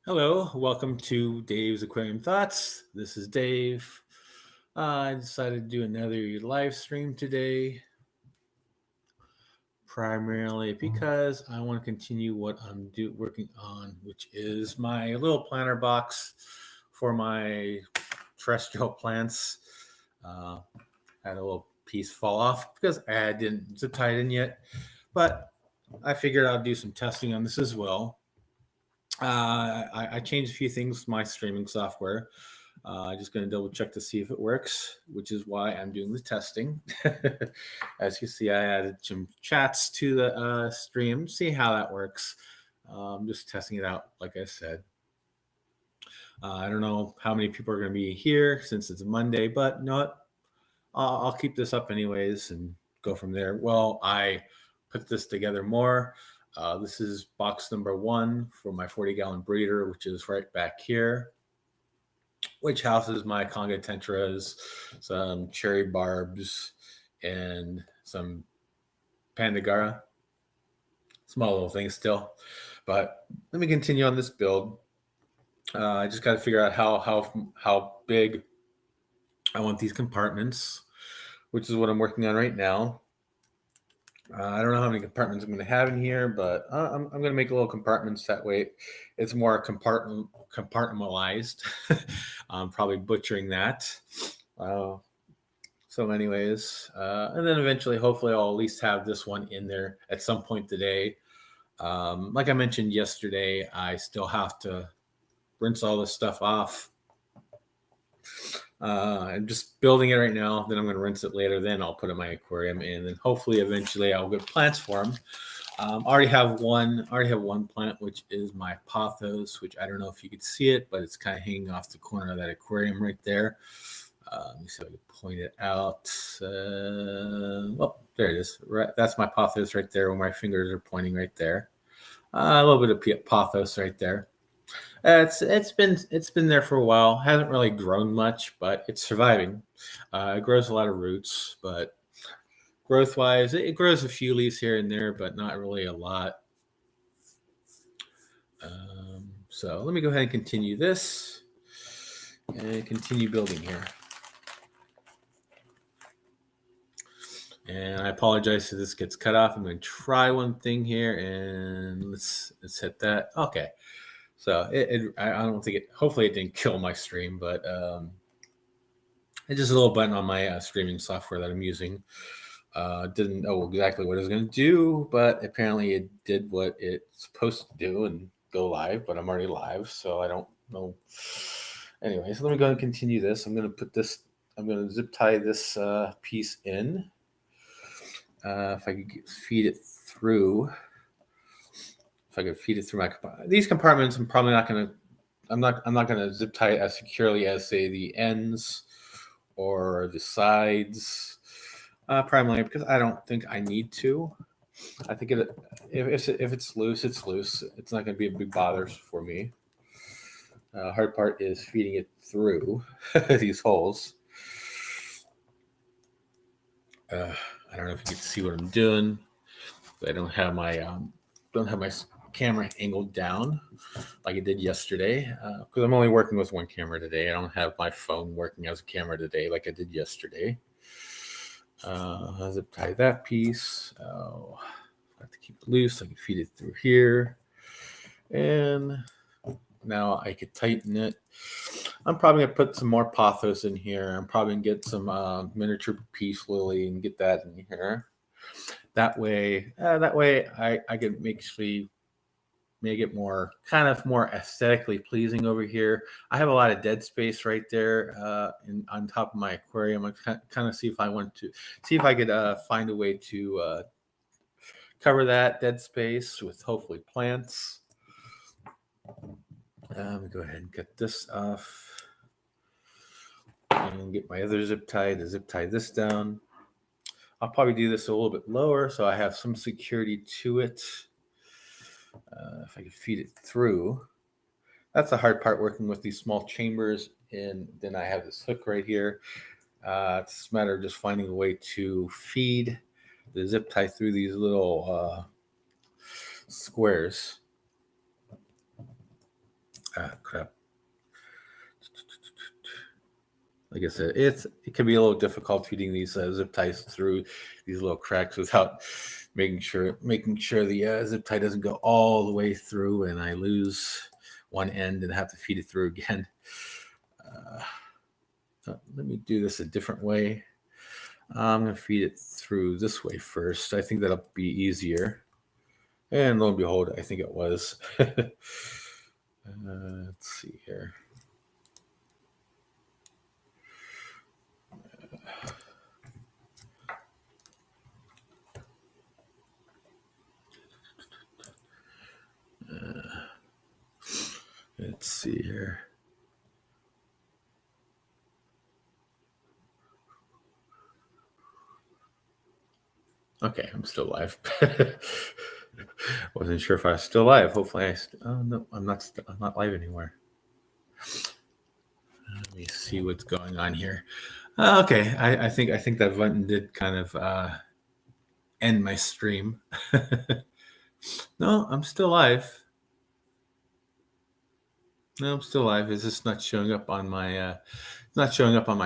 Hello, welcome to Dave's Aquarium Thoughts. This is Dave. I decided to do another live stream today, primarily because I want to continue what I'm working on, which is my little planter box for my terrestrial plants. Uh, had a little piece fall off because I didn't zip tie it in yet, but I figured I'll do some testing on this as well. I changed a few things to my streaming software. I'm just going to double check to see if it works, which is why I'm doing the testing. As you see, I added some chats to the stream, see how that works. I'm just testing it out, like I said. I don't know how many people are going to be here since it's a Monday, but you know what? I'll keep this up anyways and go from there. Well, I put this together more. This is box number 1 for my 40-gallon breeder, which is right back here, which houses my Conga tentras, some cherry barbs, and some pandagara. Small little things still. But let me continue on this build. I just got to figure out how big I want these compartments, which is what I'm working on right now. I don't know how many compartments I'm going to have in here, but I'm going to make little compartments. That way it's more compartmentalized. I'm probably butchering that. So anyways, and then eventually, hopefully I'll at least have this one in there at some point today. Like I mentioned yesterday, I still have to rinse all this stuff off. I'm just building it right now. Then I'm going to rinse it later. Then I'll put it in my aquarium, and then hopefully, eventually, I'll get plants for them. I already have one plant, which is my pothos, which I don't know if you could see it, but it's kind of hanging off the corner of that aquarium right there. Let me see if I can point it out. Oh, there it is. Right, that's my pothos right there, where my fingers are pointing right there. A little bit of pothos right there. It's been there for a while. Hasn't really grown much, but it's surviving. It grows a lot of roots, but growth wise, it grows a few leaves here and there, but not really a lot. So let me go ahead and continue this and continue building here. And I apologize if this gets cut off. I'm going to try one thing here, and let's hit that. Okay. So I don't think it. Hopefully, it didn't kill my stream, but it's just a little button on my streaming software that I'm using. Didn't know exactly what it was going to do, but apparently it did what it's supposed to do and go live. But I'm already live, so I don't know. Anyways, let me go and continue this. I'm going to put this. I'm going to zip tie this piece in. If I could feed it through. If I could feed it through these compartments, I'm probably not going to. I'm not going to zip tie it as securely as, say, the ends or the sides. Primarily because I don't think I need to. I think if it's loose, it's loose. It's not going to be a big bother for me. Hard part is feeding it through these holes. I don't know if you can see what I'm doing. I don't have my camera angled down like I did yesterday because I'm only working with one camera today. I don't have my phone working as a camera today like I did yesterday. Zip tie that piece. I have to keep it loose. I can feed it through here, and now I could tighten it. I'm probably gonna put some more pothos in here. I'm probably gonna get some miniature peace lily and get that in here. That way I can make it more aesthetically pleasing over here. I have a lot of dead space right there on top of my aquarium. I kind of see if I could find a way to cover that dead space with hopefully plants. Let me go ahead and cut this off and get my other zip tie to zip tie this down. I'll probably do this a little bit lower so I have some security to it. If I can feed it through. That's the hard part, working with these small chambers. And then I have this hook right here. It's a matter of just finding a way to feed the zip tie through these little squares. Crap. Like I said, it can be a little difficult feeding these zip ties through these little cracks without making sure the zip tie doesn't go all the way through and I lose one end and have to feed it through again. Let me do this a different way. I'm going to feed it through this way first. I think that'll be easier. And lo and behold, I think it was. Let's see here. Let's see here. Okay, I'm still live. Wasn't sure if I was still live. Hopefully, oh no, I'm not live anymore. Let me see what's going on here. Okay, I think that button did kind of end my stream. No, I'm still live. No, I'm still live. It's just not showing up on my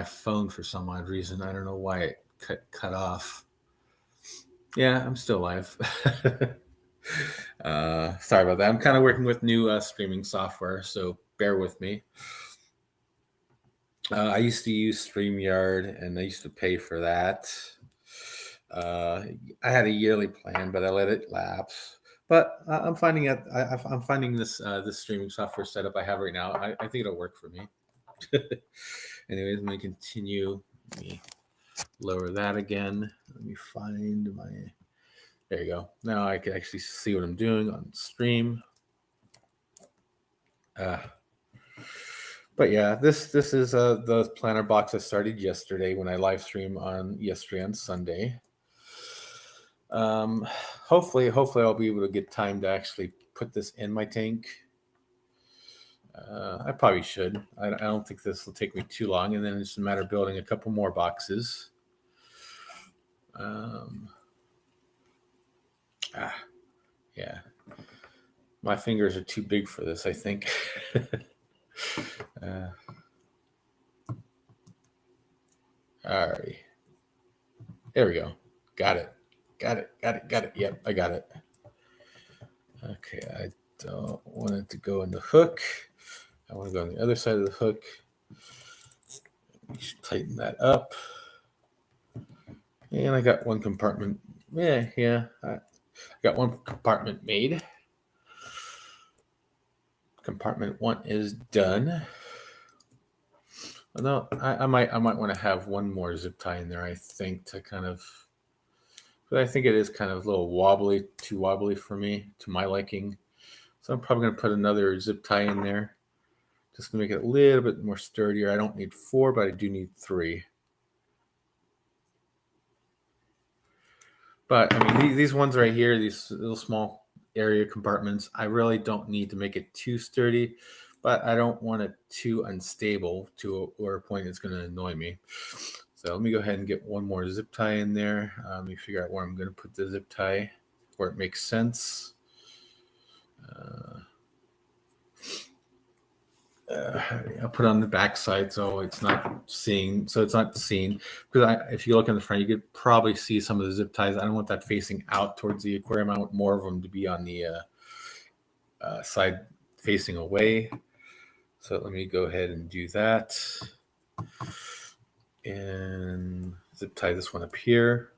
phone for some odd reason. I don't know why it cut off. Yeah, I'm still live. Sorry about that. I'm kind of working with new streaming software, so bear with me. I used to use StreamYard, and I used to pay for that. I had a yearly plan, but I let it lapse. But I'm finding this streaming software setup I have right now. I think it'll work for me. Anyways, I'm going to continue. Let me lower that again. Let me find my. There you go. Now I can actually see what I'm doing on stream. But yeah, this is the planner box I started yesterday when I live stream on Sunday. Hopefully I'll be able to get time to actually put this in my tank. I probably should. I don't think this will take me too long, and then it's a matter of building a couple more boxes. Yeah. My fingers are too big for this, I think. All right. There we go. Got it. Yep, I got it. Okay, I don't want it to go in the hook. I want to go on the other side of the hook. Tighten that up. And I got one compartment. Yeah. I got one compartment made. Compartment 1 is done. No, I might want to have one more zip tie in there, I think, to kind of, but I think it is kind of a little too wobbly for me, to my liking. So I'm probably going to put another zip tie in there just to make it a little bit more sturdier. I don't need 4, but I do need 3. But I mean, these ones right here, these little small area compartments, I really don't need to make it too sturdy, but I don't want it too unstable to where a point it's going to annoy me. So let me go ahead and get one more zip tie in there. Let me figure out where I'm going to put the zip tie, where it makes sense. I'll put it on the back side so it's not seen. Because if you look in the front, you could probably see some of the zip ties. I don't want that facing out towards the aquarium. I want more of them to be on the side facing away. So let me go ahead and do that. And zip tie this one up here.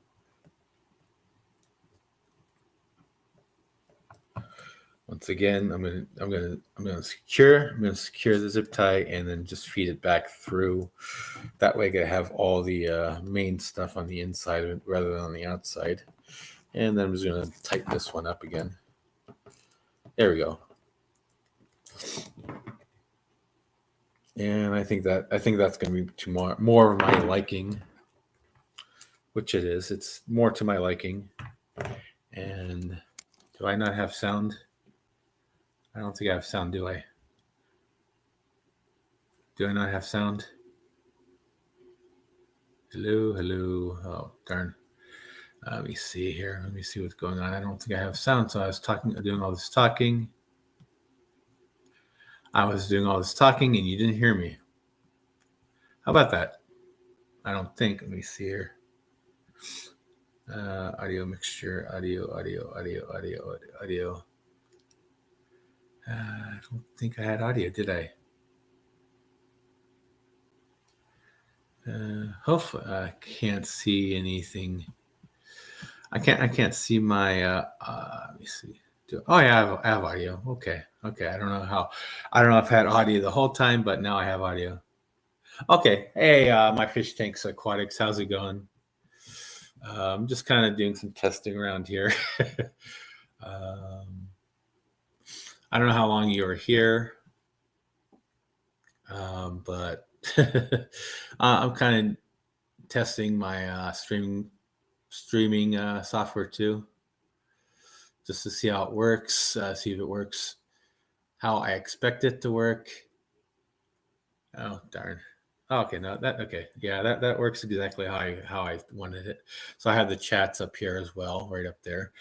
Once again, I'm gonna secure the zip tie and then just feed it back through. That way I can have all the main stuff on the inside of it rather than on the outside. And then I'm just gonna tighten this one up again. There we go. And I think that's gonna be more of my liking, which it is. It's more to my liking. And do I not have sound? I don't think I have sound, do I? Do I not have sound? Hello. Oh, darn. Let me see here. Let me see what's going on. I don't think I have sound, so I was doing all this talking. I was doing all this talking and you didn't hear me. How about that? I don't think. Let me see here. Audio mixture, audio. I don't think I had audio, did I? Hopefully, I can't see anything. I can't see my. Let me see. Oh yeah, I have audio. Okay. I don't know how. I don't know if I had audio the whole time, but now I have audio. Okay. Hey, my fish tanks aquatics. How's it going? I'm just kind of doing some testing around here. I don't know how long you were here, but I'm kind of testing my streaming software too, just to see how it works, see if it works how I expect it to work. Oh darn. Okay, no, okay. Yeah, that works exactly how I wanted it. So I have the chats up here as well, right up there.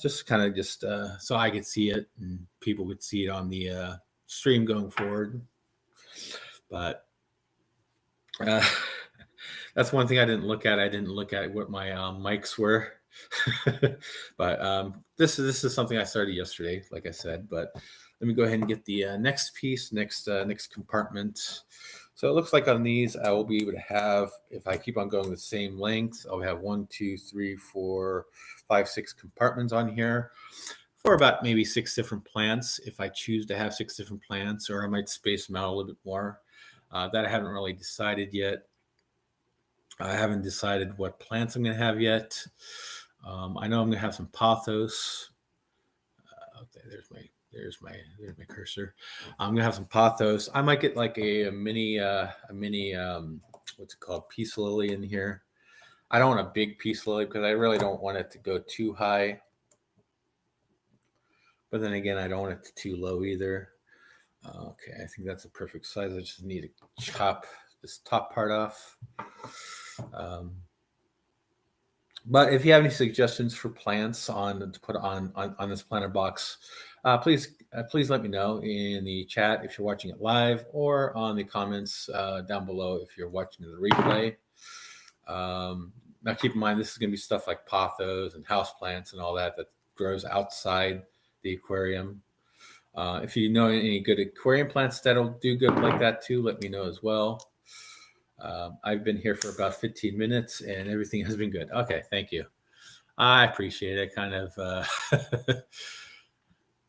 Just kind of just so I could see it and people would see it on the stream going forward. But that's one thing I didn't look at. I didn't look at what my mics were. But this is something I started yesterday, like I said. But let me go ahead and get the next piece, next compartment. So it looks like on these, I will be able to have, if I keep on going the same length, I'll have 1, 2, 3, 4, 5, 6 compartments on here for about maybe 6 different plants. If I choose to have 6 different plants, or I might space them out a little bit more. That I haven't really decided yet. I haven't decided what plants I'm going to have yet. I know I'm going to have some pothos. Okay, there's my cursor. I'm gonna have some pothos. I might get like a mini what's it called, peace lily in here. I don't want a big peace lily because I really don't want it to go too high. But then again, I don't want it to too low either. Okay, I think that's a perfect size. I just need to chop this top part off. But if you have any suggestions for plants to put on this planter box, please let me know in the chat if you're watching it live, or on the comments down below if you're watching the replay. Now keep in mind, this is going to be stuff like pothos and houseplants and all that grows outside the aquarium. If you know any good aquarium plants that'll do good like that too, let me know as well. I've been here for about 15 minutes and everything has been good. Okay, thank you. I appreciate it. I kind of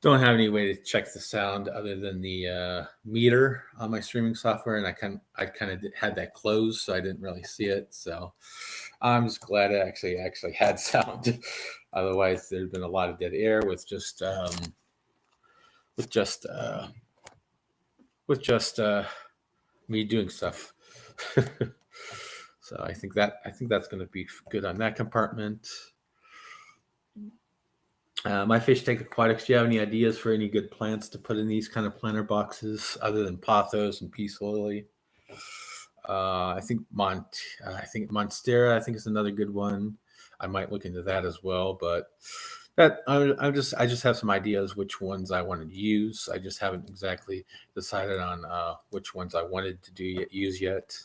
don't have any way to check the sound other than the meter on my streaming software, and I kind of had that closed, so I didn't really see it. So I'm just glad I actually had sound. Otherwise, there'd been a lot of dead air with just me doing stuff. So I think that's going to be good on that compartment. My fish tank aquatics. Do you have any ideas for any good plants to put in these kind of planter boxes other than pothos and peace lily? I think Monstera. I think is another good one. I might look into that as well. But that I just have some ideas which ones I wanted to use. I just haven't exactly decided on which ones I wanted to use yet.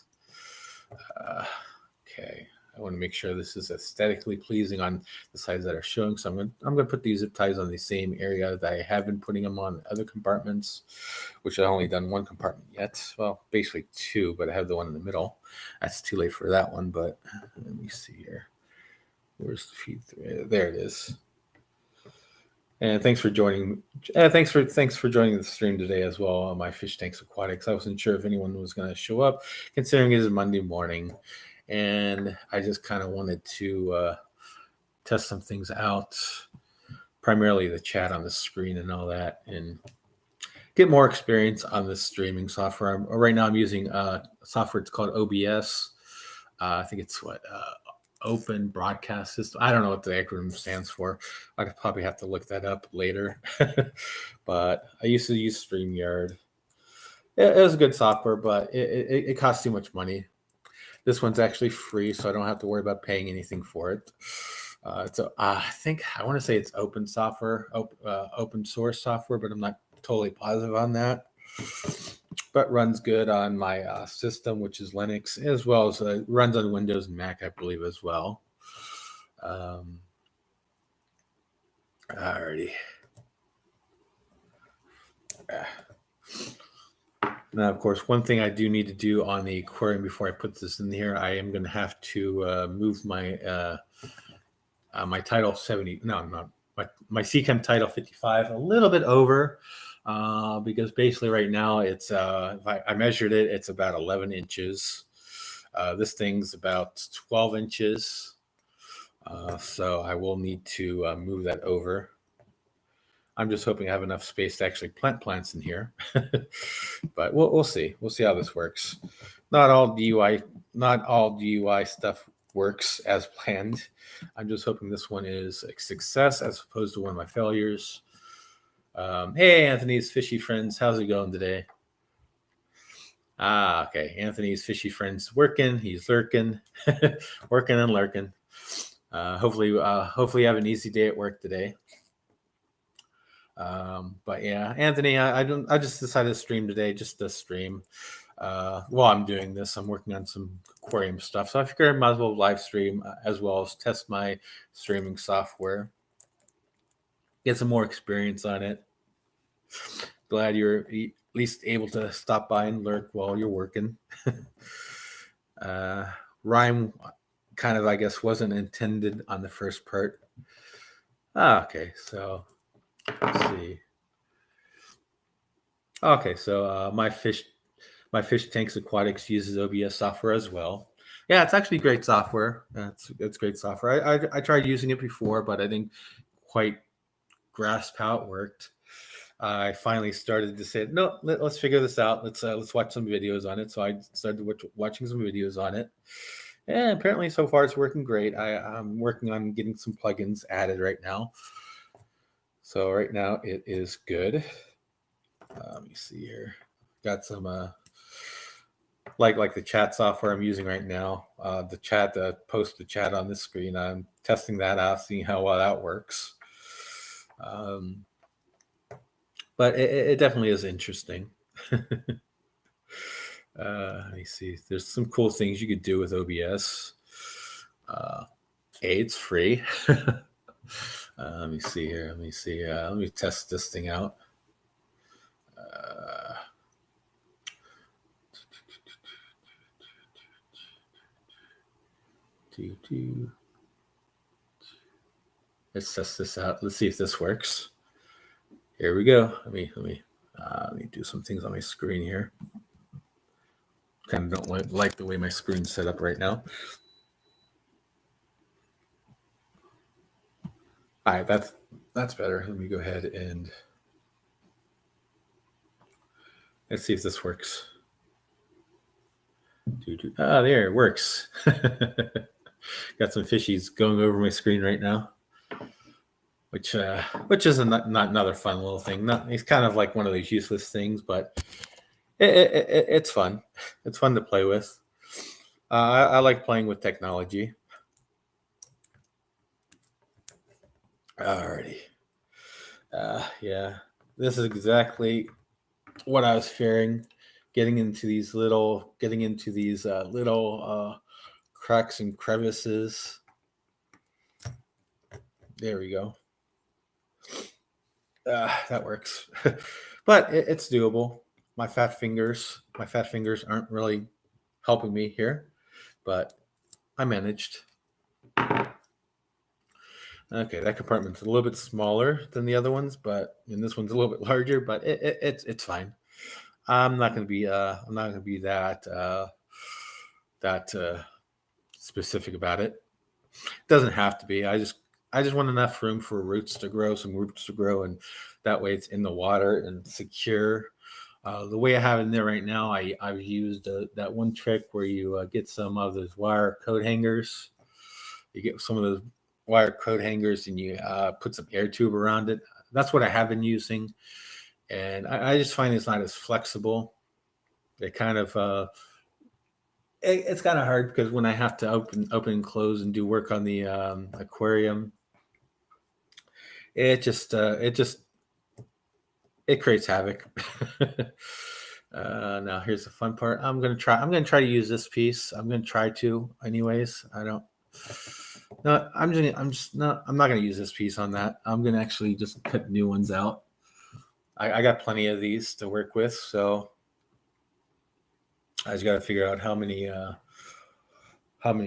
Okay, I want to make sure this is aesthetically pleasing on the sides that are showing. So I'm going to put these zip ties on the same area that I have been putting them on other compartments, which I've only done one compartment yet. Well, basically 2, but I have the one in the middle. That's too late for that one, but let me see here. Where's the feed? There it is. And thanks for joining. Thanks for joining the stream today as well on my fish tanks aquatics. I wasn't sure if anyone was going to show up, considering it is Monday morning, and I just kind of wanted to test some things out, primarily the chat on the screen and all that, and get more experience on this streaming software. Right now, I'm using software. It's called OBS. I think it's Open Broadcast System. I don't know what the acronym stands for. I could probably have to look that up later. But I used to use StreamYard. It was a good software, but it costs too much money. This one's actually free, so I don't have to worry about paying anything for it. I want to say it's open software, open source software, but I'm not totally positive on that. but runs good on my system, which is Linux, as well as runs on Windows and Mac, I believe, as well. Alrighty. Now, of course, one thing I do need to do on the aquarium before I put this in here, I am going to have to move my my title 70. No, not my CChem title 55 a little bit over because basically right now it's I measured it, it's about 11 inches. This thing's about 12 inches, so I will need to move that over. I'm just hoping I have enough space to actually plant plants in here, but we'll see. We'll see how this works. Not all DUI stuff works as planned. I'm just hoping this one is a success as opposed to one of my failures. Hey, Anthony's fishy friends, how's it going today? Okay. Anthony's fishy friends working. He's lurking, working and lurking. Hopefully you have an easy day at work today. But yeah, Anthony, I just decided to stream today, just to stream. While I'm doing this, I'm working on some aquarium stuff, so I figured I might as well live stream as well as test my streaming software, get some more experience on it. Glad you're at least able to stop by and lurk while you're working. Rhyme kind of, I guess, wasn't intended on the first part. Okay, so let's see. Okay, so my fish tanks aquatics uses OBS software as well. Yeah, it's actually great software. It's great software. I tried using it before, but I didn't quite grasp how it worked. I finally started to say, no, let's figure this out. Let's watch some videos on it. So I started watching some videos on it, and apparently so far it's working great. I'm working on getting some plugins added right now. So right now it is good. Let me see here. Got some like the chat software I'm using right now. Post the chat on this screen. I'm testing that out, seeing how well that works. But it definitely is interesting. Let me see. There's some cool things you could do with OBS. It's free. Let me see here. Let me test this thing out. Let's test this out. Let's see if this works. Here we go. Let me do some things on my screen here. Kind of don't like the way my screen's set up right now. All right, that's better. Let me go ahead and let's see if this works. There it works. Got some fishies going over my screen right now, which is not another fun little thing. It's kind of like one of those useless things, but it's fun. It's fun to play with. I like playing with technology. Alrighty. Yeah, this is exactly what I was fearing. Getting into these little cracks and crevices. There we go. That works, but it's doable. My fat fingers aren't really helping me here, but I managed. Okay, that compartment's a little bit smaller than the other ones, and this one's a little bit larger, but it's fine. I'm not going to be that specific about it. It doesn't have to be. I just want enough room for some roots to grow, and that way it's in the water and secure. The way I have it in there right now, I've used that one trick where you get some of those wire coat hangers. You get some of those wire coat hangers and you put some air tube around it. That's what I have been using. And I just find it's not as flexible. It kind of it's kind of hard because when I have to open and close and do work on the aquarium, it just it creates havoc. Now here's the fun part. I'm gonna try to use this piece. I'm gonna try to, anyways. I don't. No, I'm not gonna use this piece on that. I'm gonna actually just cut new ones out. I got plenty of these to work with, so I just got to figure out how many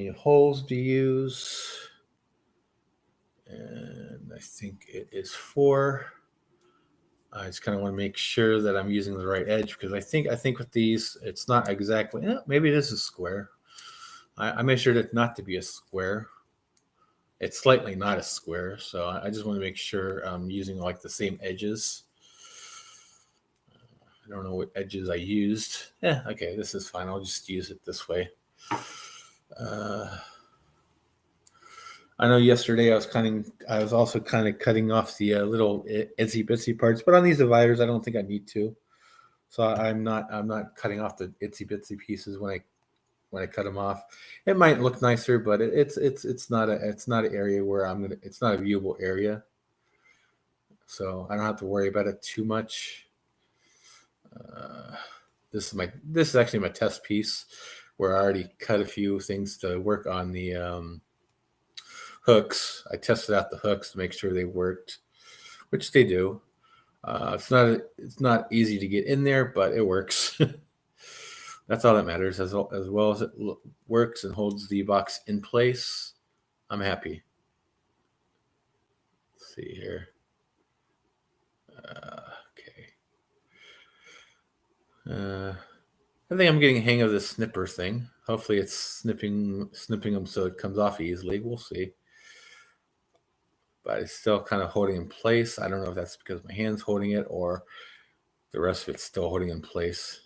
holes to use. And I think it is 4. I just kind of want to make sure that I'm using the right edge, because I think with these, it's not exactly. Maybe it is a square. I measured it not to be a square. It's slightly not a square, so I just want to make sure I'm using like the same edges. I don't know what edges I used. Yeah, okay, this is fine. I'll just use it this way. I know yesterday I was also kind of cutting off the little itsy bitsy parts, but on these dividers, I don't think I need to. So I'm not cutting off the itsy bitsy pieces when I cut them off. It might look nicer, but it's not an area where it's not a viewable area. So I don't have to worry about it too much. This is actually my test piece, where I already cut a few things to work on the hooks. I tested out the hooks to make sure they worked, which they do. It's not easy to get in there, but it works. That's all that matters. As well as it works and holds the box in place, I'm happy. Let's see here. Okay. I think I'm getting a hang of this snipper thing. Hopefully it's snipping them so it comes off easily. We'll see. But it's still kind of holding in place. I don't know if that's because my hand's holding it or the rest of it's still holding in place.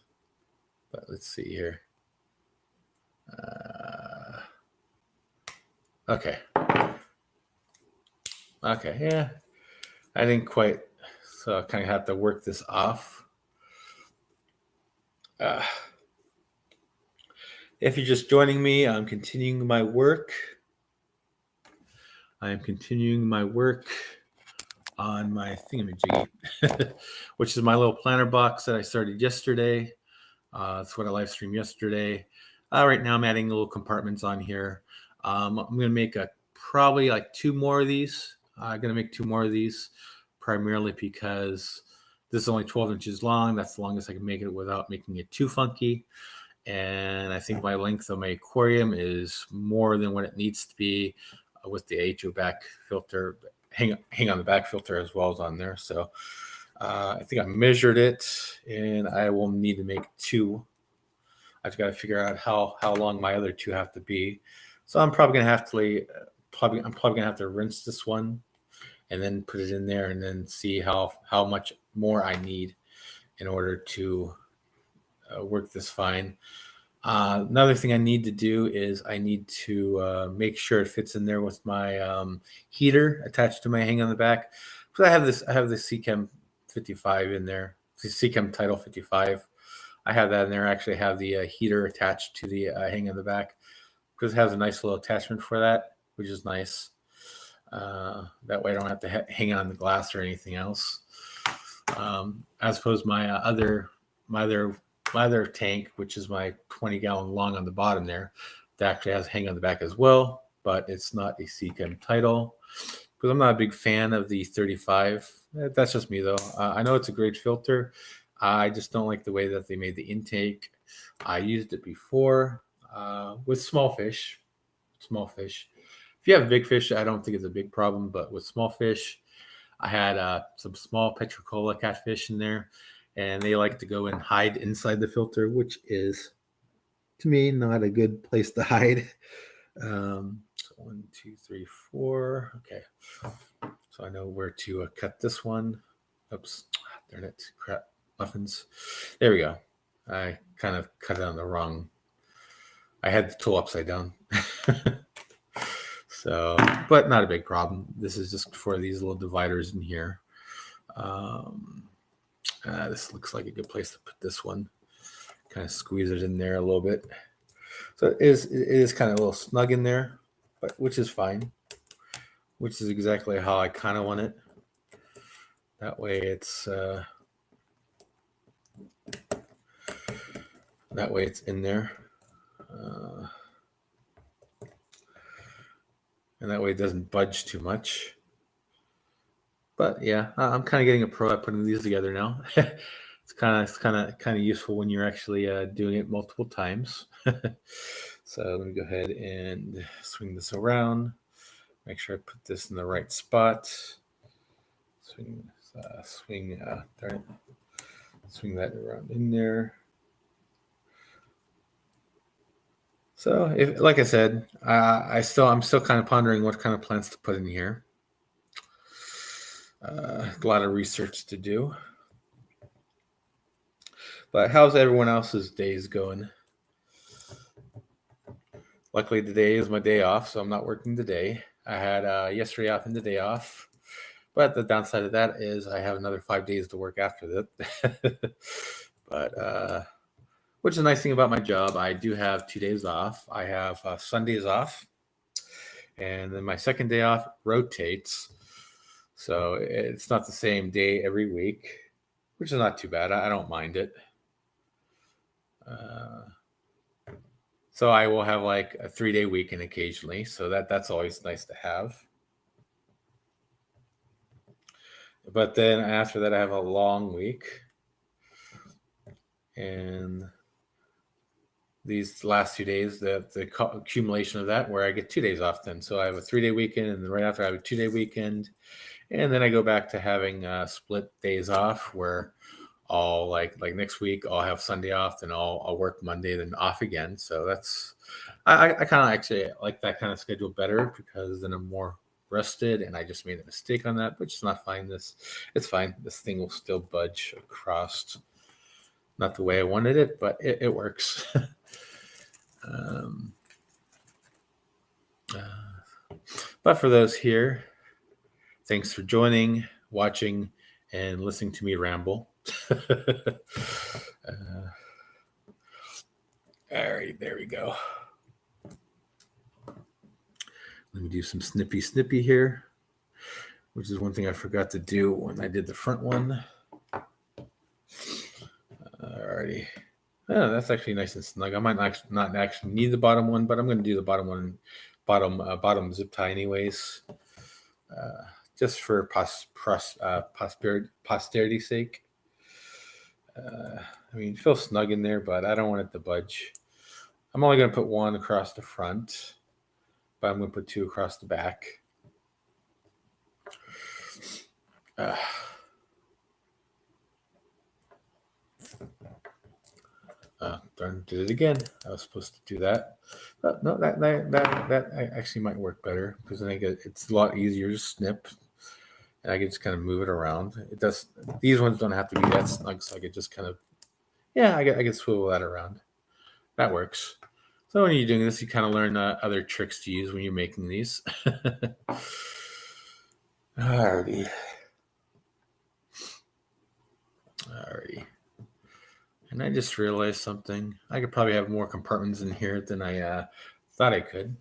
But let's see here. Okay. Okay, yeah. I didn't quite, so I kind of have to work this off. If you're just joining me, I'm continuing my work. I am continuing my work on my thingamajiggy, which is my little planner box that I started yesterday. That's what I live streamed yesterday. Right now I'm adding little compartments on here. I'm going to make probably like 2 more of these. I'm going to make 2 more of these, primarily because this is only 12 inches long. That's the longest I can make it without making it too funky. And I think my length of my aquarium is more than what it needs to be with the HO back filter, hang on the back filter as well as on there. So I think I measured it, and I will need to make 2. I've got to figure out how long my other 2 have to be. So I'm probably gonna have to gonna have to rinse this one and then put it in there and then see how much more I need in order to work this fine. Another thing I need to do is I need to make sure it fits in there with my heater attached to my hang on the back. So I have this CChem 55 in there, the CChem Title 55. I have that in there. I actually have the heater attached to the hang on the back, because it has a nice little attachment for that, which is nice. That way I don't have to hang on the glass or anything else. As opposed to my other tank, which is my 20-gallon long on the bottom there, that actually has hang on the back as well, but it's not a CChem Title, because I'm not a big fan of the 35. That's just me, though. I know it's a great filter. I just don't like the way that they made the intake. I used it before with small fish. If you have big fish, I don't think it's a big problem, but with small fish, I had some small petricola catfish in there, and they like to go and hide inside the filter, which is, to me, not a good place to hide. So 1, 2, 3, 4. Okay. So I know where to cut this one. Oops. Darn it. Crap. Muffins. There we go. I kind of cut it on the wrong. I had the tool upside down. So, but not a big problem. This is just for these little dividers in here. This looks like a good place to put this one. Kind of squeeze it in there a little bit. So it is kind of a little snug in there, but which is fine. Which is exactly how I kind of want it. That way it's That way it's in there. And that way it doesn't budge too much. But yeah, I'm kind of getting a pro at putting these together now. It's kind of useful when you're actually doing it multiple times. So let me go ahead and swing this around. Make sure I put this in the right spot. Swing that around in there. So, like I said, I'm still kind of pondering what kind of plants to put in here. A lot of research to do. But how's everyone else's days going? Luckily, today is my day off, so I'm not working today. I had yesterday off and the day off. But the downside of that is I have another 5 days to work after that. But which is a nice thing about my job. I do have 2 days off. I have Sundays off. And then my second day off rotates. So it's not the same day every week, which is not too bad. I don't mind it. So I will have like a 3-day weekend occasionally. So that's always nice to have. But then after that, I have a long week. And these last 2 days, the accumulation of that, where I get 2 days off then. So I have a 3-day weekend, and then right after I have a 2-day weekend. And then I go back to having split days off where I'll like next week I'll have Sunday off, then I'll work Monday, then off again. So that's I kind of actually like that kind of schedule better because then I'm more rested, and I just made a mistake on that, which is not fine. It's fine. This thing will still budge across. Not the way I wanted it, but it works. But for those here, thanks for joining, watching, and listening to me ramble. All right, there we go. Let me do some snippy here, which is one thing I forgot to do when I did the front one. Alrighty. Oh, that's actually nice and snug. I might not actually need the bottom one, but I'm going to do the bottom one, bottom zip tie anyways, just for posterity's sake. I mean, it feels snug in there, but I don't want it to budge. I'm only going to put one across the front, but I'm going to put 2 across the back. Darn, did it again. I was supposed to do that, but no, that actually might work better because then it's a lot easier to snip, and I can just kind of move it around. It does. These ones don't have to be that snug, so I could just kind of, I can swivel that around. That works. So when you're doing this, you kind of learn other tricks to use when you're making these. Alrighty. And I just realized something. I could probably have more compartments in here than I thought I could,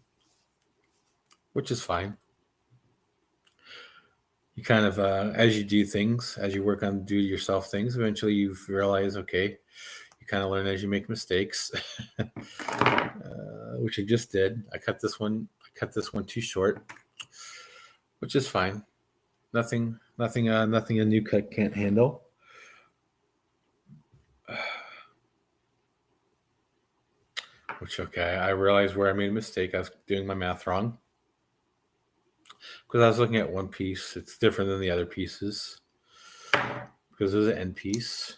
which is fine. You kind of, as you do things, as you work on do-yourself things, eventually you realize, okay, you kind of learn as you make mistakes, which I just did. I cut this one too short, which is fine. Nothing a new cut can't handle. Which, okay, I realized where I made a mistake. I was doing my math wrong. Because I was looking at one piece. It's different than the other pieces. Because there's an end piece.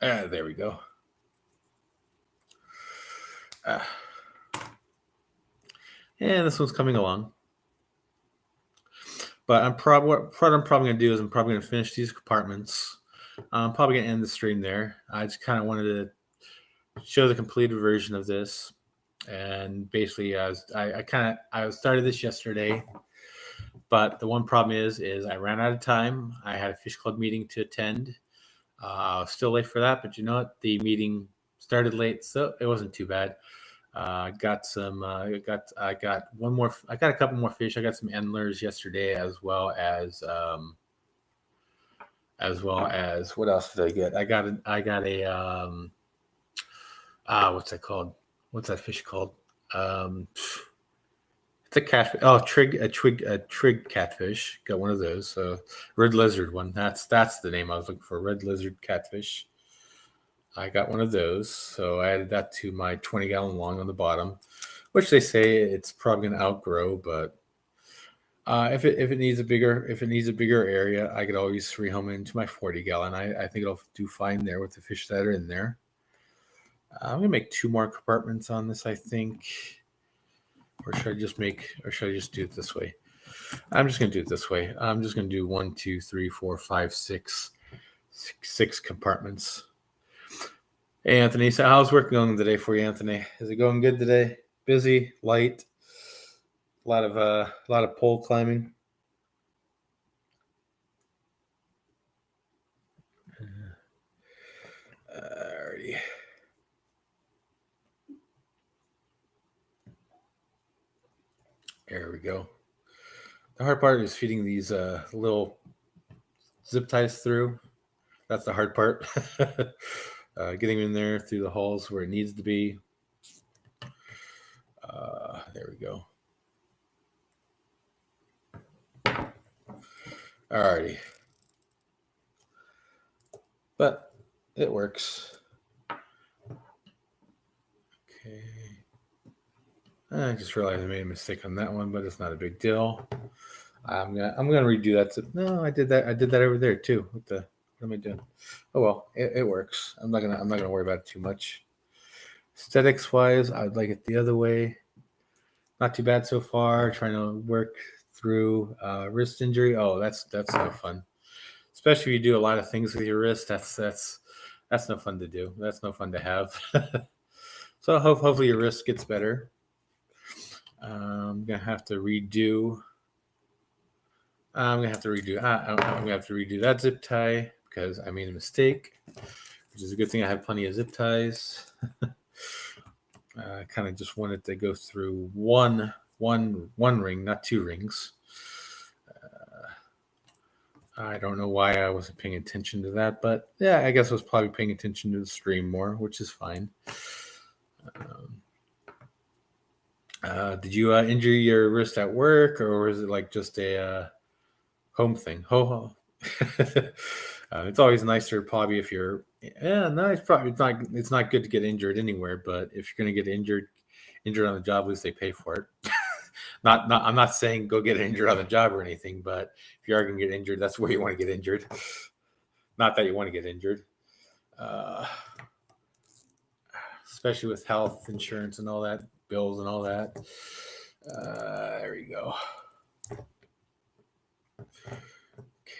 There we go. And this one's coming along. But what I'm probably going to do is I'm probably going to finish these compartments. I'm probably going to end the stream there. I just kind of wanted to show the completed version of this, and basically I started this yesterday, but the one problem is I ran out of time. I had a fish club meeting to attend. I was still late for that, but you know what? The meeting started late, so it wasn't too bad. I got a couple more fish. I got some endlers yesterday, as well as as well as what else did I get? I got a what's that called? What's that fish called? It's a catfish. Oh, trig catfish. Got one of those. Red lizard one. That's the name I was looking for. Red lizard catfish. I got one of those, so I added that to my 20-gallon long on the bottom, which they say it's probably going to outgrow. But if it needs a bigger area, I could always rehome it into my 40-gallon. I think it'll do fine there with the fish that are in there. I'm gonna make 2 more compartments on this, I think. Or should I just do it this way? I'm just gonna do it this way. I'm just gonna do 1, 2, 3, 4, 5, 6 compartments. Hey Anthony, so how's work going today for you, Anthony? Is it going good today? Busy, light, a lot of pole climbing. Alrighty. There we go. The hard part is feeding these little zip ties through. That's the hard part. Getting in there through the holes where it needs to be. There we go. Alrighty. But it works. Okay. I just realized I made a mistake on that one, but it's not a big deal. I'm gonna redo that. No, I did that over there too. What am I doing? Oh well, it works. I'm not gonna worry about it too much. Aesthetics wise, I would like it the other way. Not too bad so far. Trying to work through wrist injury. Oh, that's no fun. Especially if you do a lot of things with your wrist. That's no fun to do. That's no fun to have. So hopefully your wrist gets better. I'm gonna have to redo. I'm gonna have to redo that zip tie because I made a mistake, which is a good thing. I have plenty of zip ties. I kind of just wanted to go through one ring, not 2 rings. I don't know why I wasn't paying attention to that, but yeah, I guess I was probably paying attention to the stream more, which is fine. Did you injure your wrist at work, or was it like just a home thing? Ho. It's always nicer, probably, if you're. Yeah, no, it's not good to get injured anywhere, but if you're going to get injured on the job, at least they pay for it. I'm not saying go get injured on the job or anything, but if you are going to get injured, that's where you want to get injured. Not that you want to get injured. Especially with health insurance and all that, bills and all that. There we go.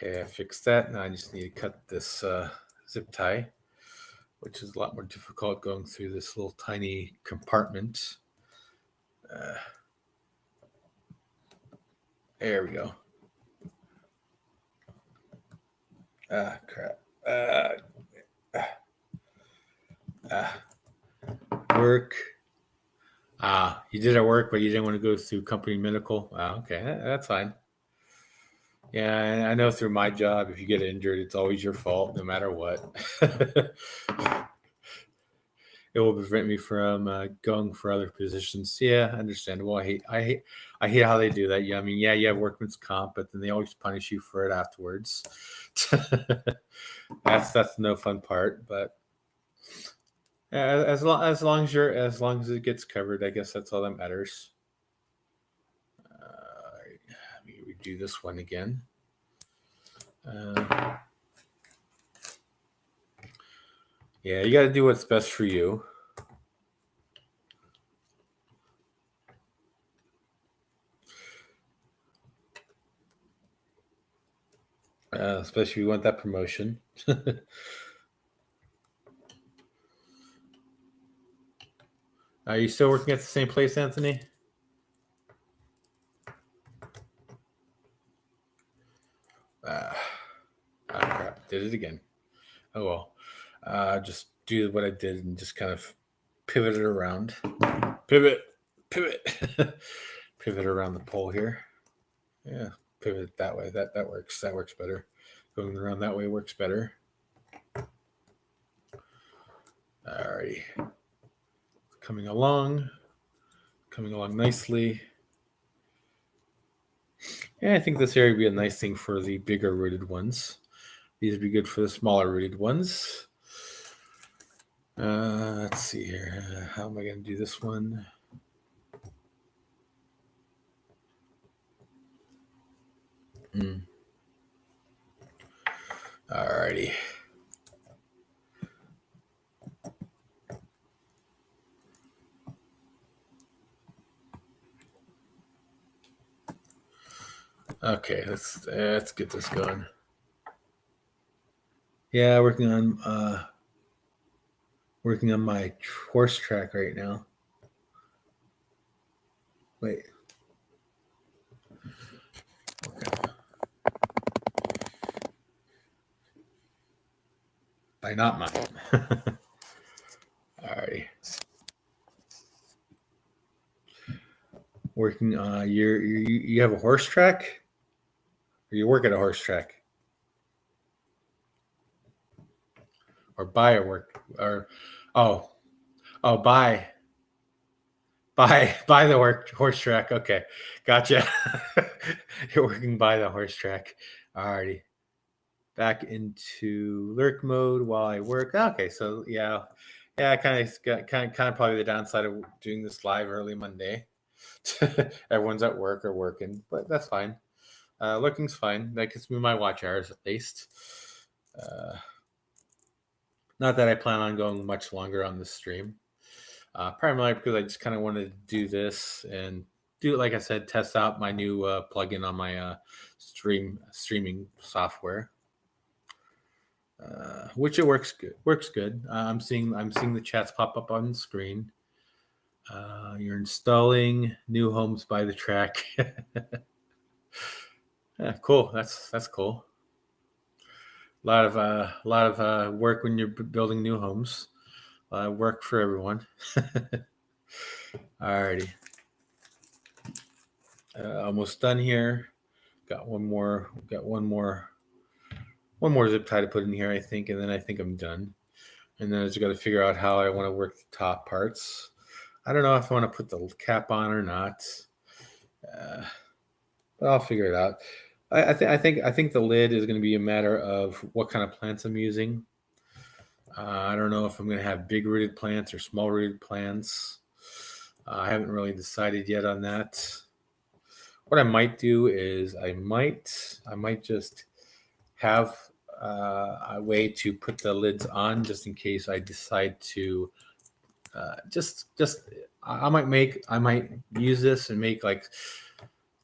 Okay, I fixed that. Now I just need to cut this zip tie, which is a lot more difficult going through this little tiny compartment. There we go. Crap. Work. You did at work, but you didn't want to go through company medical. Okay, that's fine. Yeah, I know through my job, if you get injured, it's always your fault, no matter what. It will prevent me from going for other positions. Yeah, understandable. I hate how they do that. Yeah, I mean, yeah, you have workman's comp, but then they always punish you for it afterwards. That's no fun part. But as long as it gets covered, I guess that's all that matters. Let me redo this one again. Yeah, you got to do what's best for you. Especially if you want that promotion. Are you still working at the same place, Anthony? Crap. Did it again. Oh, well. Just do what I did and just kind of pivot it around. Pivot. Pivot around the pole here. Yeah, pivot it that way. That works. That works better. Going around that way works better. Alrighty. Coming along nicely. And I think this area would be a nice thing for the bigger rooted ones. These would be good for the smaller rooted ones. Let's see here. How am I going to do this one? Alrighty. Okay, let's get this going. Yeah, working on my horse track right now. Wait. Okay. By not mine. Alrighty. Working you have a horse track? Or you work at a horse track? Or buy a work or buy the horse track. Okay. Gotcha. You're working by the horse track. Alrighty. Back into lurk mode while I work. Okay, so yeah, kind of probably the downside of doing this live early Monday. Everyone's at work or working, but that's fine. Lurking's fine. That gets me my watch hours at least. Not that I plan on going much longer on this stream. Primarily because I just kind of wanted to do this and do, like I said, test out my new plugin on my streaming software. Which it works good. I'm seeing the chats pop up on the screen. You're installing new homes by the track. Yeah, cool. That's cool. A lot of work when you're building new homes. Work for everyone. Alrighty. Almost done here. Got one more zip tie to put in here, I think, and then I think I'm done. And then I just got to figure out how I want to work the top parts. I don't know if I want to put the cap on or not, but I'll figure it out. I think the lid is going to be a matter of what kind of plants I'm using. I don't know if I'm going to have big rooted plants or small rooted plants. I haven't really decided yet on that. What I might do is I might just have a way to put the lids on just in case I decide to I might use this and make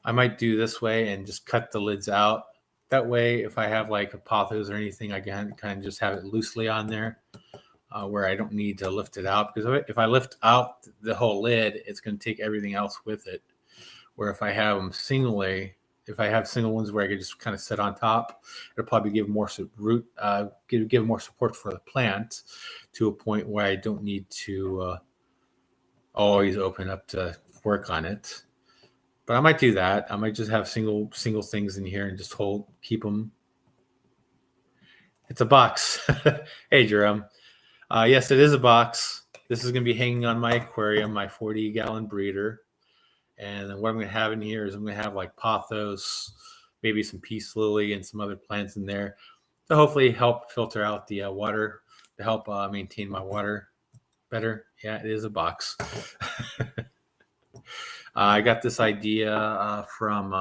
I might do this way and just cut the lids out. That way, if I have like a pothos or anything, I can kind of just have it loosely on there where I don't need to lift it out. Because if I lift out the whole lid, it's going to take everything else with it. Where if I have them singly, if I have single ones where I can just kind of sit on top, it'll probably give more give more support for the plant to a point where I don't need to always open up to work on it. But I might do that. I might just have single things in here and just keep them. It's a box. Hey, Jerome. Yes, it is a box. This is going to be hanging on my aquarium, my 40-gallon breeder. And then what I'm going to have in here is I'm going to have like pothos, maybe some peace lily and some other plants in there to hopefully help filter out the water, to help maintain my water better. Yeah, it is a box. I got this idea from,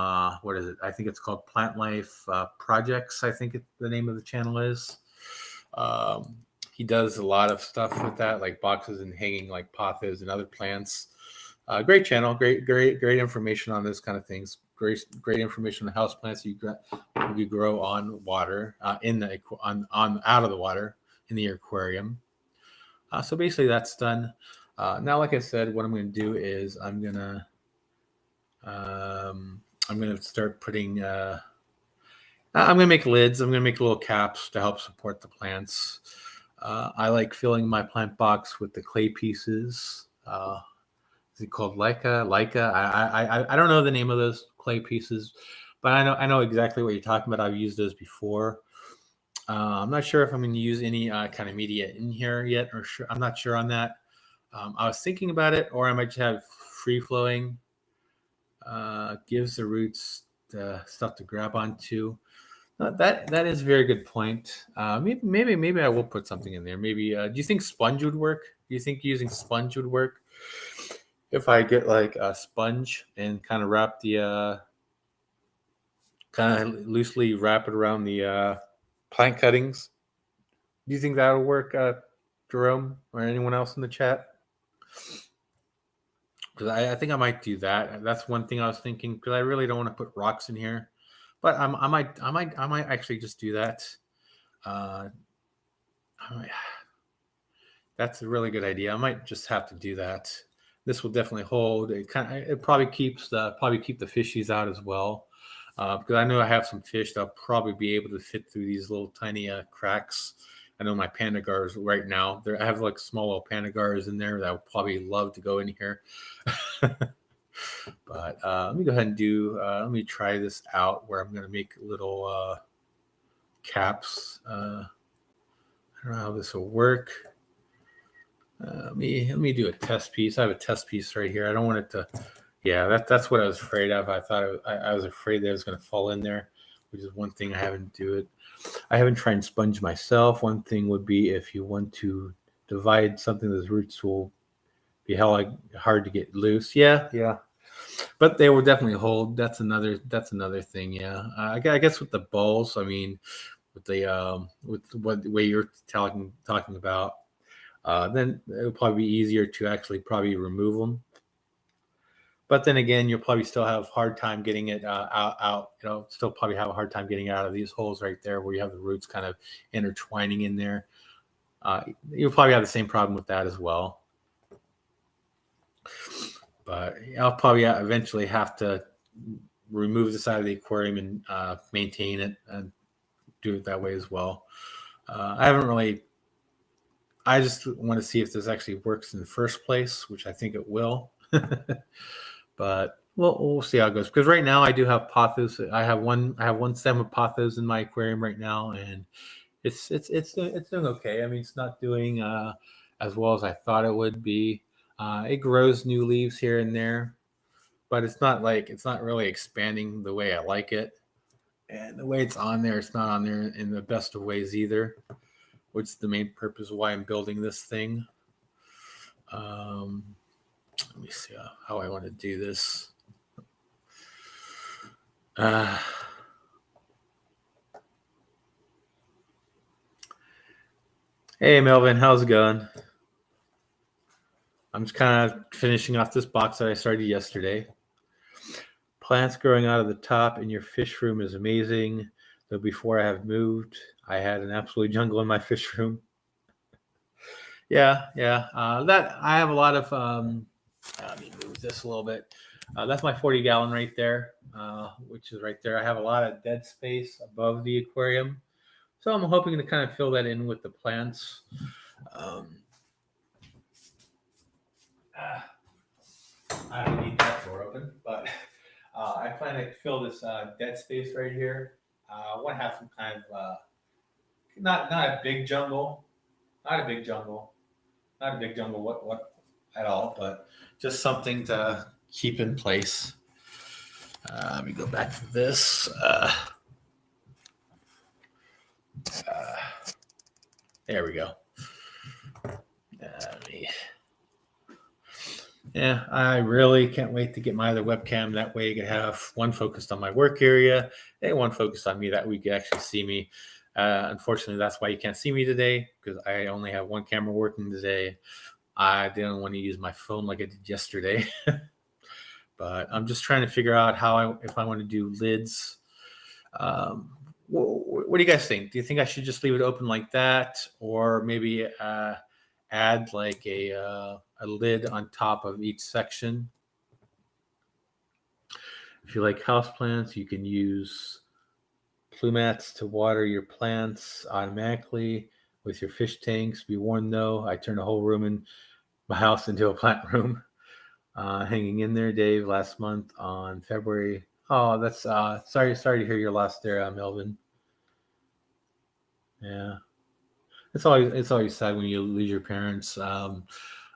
what is it? I think it's called Plant Life Projects, I think the name of the channel is. He does a lot of stuff with that, like boxes and hanging like pothos and other plants. Great channel, great information on those kind of things. Great information on house plants you grow on water, out of the water in the aquarium. So basically, that's done. Now, like I said, what I'm going to do is I'm going to start putting. I'm going to make lids. I'm going to make little caps to help support the plants. I like filling my plant box with the clay pieces. Is it called Leica? I don't know the name of those clay pieces, but I know exactly what you're talking about. I've used those before. I'm not sure if I'm going to use any kind of media in here yet, or sure, I'm not sure on that. I was thinking about it, or I might just have free flowing. Gives the roots the stuff to grab onto. That is a very good point. Maybe I will put something in there. Maybe. Do you think sponge would work? Do you think using sponge would work? If I get like a sponge and kind of wrap the kind of loosely wrap it around the plant cuttings. Do you think that would work, Jerome, or anyone else in the chat? Because I think I might do that. That's one thing I was thinking. Because I really don't want to put rocks in here, but I might actually just do that. That's a really good idea. I might just have to do that. This will definitely hold. It probably keep the fishies out as well. Because I know I have some fish that'll probably be able to fit through these little tiny cracks. I know my pandagars right now. I have like small little pandagars in there that would probably love to go in here. But let me go ahead and let me try this out where I'm going to make little caps. I don't know how this will work. Let me do a test piece. I have a test piece right here. I don't want it to. Yeah, that's what I was afraid of. I was afraid that it was going to fall in there, which is one thing I haven't do it. I haven't tried sponge myself. One thing would be if you want to divide something, those roots will be hard to get loose. Yeah. But they will definitely hold. That's another thing. Yeah, I guess with the balls. I mean, with what the way you're talking about, then it would probably be easier to actually probably remove them. But then again, you'll probably still have a hard time getting it out. Still probably have a hard time getting out of these holes right there where you have the roots kind of intertwining in there. You'll probably have the same problem with that as well. But I'll probably eventually have to remove the side of the aquarium and maintain it and do it that way as well. I haven't really. I just want to see if this actually works in the first place, which I think it will. But we'll see how it goes. Because right now I do have pothos. I have one stem of pothos in my aquarium right now, and it's doing okay. I mean, it's not doing as well as I thought it would be. It grows new leaves here and there, but it's not really expanding the way I like it. And the way it's on there, it's not on there in the best of ways either, which is the main purpose of why I'm building this thing. Let me see how I want to do this. Hey, Melvin, how's it going? I'm just kind of finishing off this box that I started yesterday. Plants growing out of the top in your fish room is amazing. Though before I have moved, I had an absolute jungle in my fish room. Yeah. That I have a lot of. Let me move this a little bit. That's my 40-gallon right there, which is right there. I have a lot of dead space above the aquarium, so I'm hoping to kind of fill that in with the plants. I don't need that door open, but I plan to fill this dead space right here. I want to have some kind of not a big jungle, not a big jungle what at all, but just something to keep in place. Let me go back to this. There we go. Yeah, I really can't wait to get my other webcam. That way you can have one focused on my work area and one focused on me. That way you can actually see me. Unfortunately, that's why you can't see me today, because I only have one camera working today. I didn't want to use my phone like I did yesterday. But I'm just trying to figure out if I want to do lids. What do you guys think? Do you think I should just leave it open like that, or maybe add like a lid on top of each section? If you like houseplants, you can use plumats to water your plants automatically with your fish tanks. Be warned though, I turned a whole room in my house into a plant room. Hanging in there, Dave, last month on February. Oh, that's sorry to hear your loss there, Melvin. Yeah. It's always sad when you lose your parents.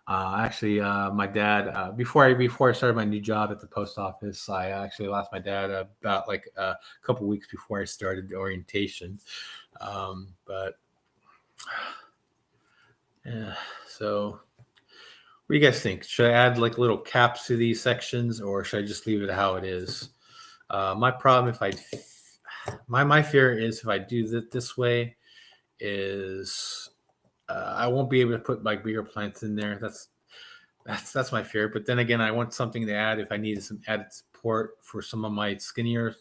Actually, my dad before I started my new job at the post office, I actually lost my dad about like a couple weeks before I started the orientation. But yeah, so what do you guys think? Should I add like little caps to these sections, or should I just leave it how it is? My problem if I my fear is if I do it this way is I won't be able to put like bigger plants in there. That's my fear. But then again, I want something to add if I need some added support for some of my skinnier.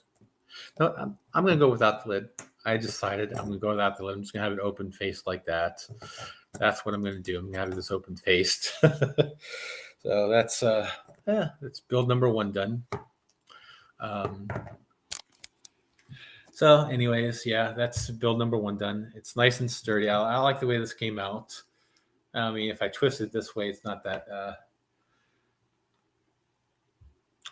No, I'm going to go without the lid. I decided I'm going to go without the lid. I'm just going to have it open faced like that. That's what I'm going to do. I'm going to have this open faced. So that's build number 1 done. So anyways, yeah, that's build number 1 done. It's nice and sturdy. I like the way this came out. I mean, if I twist it this way, it's not that.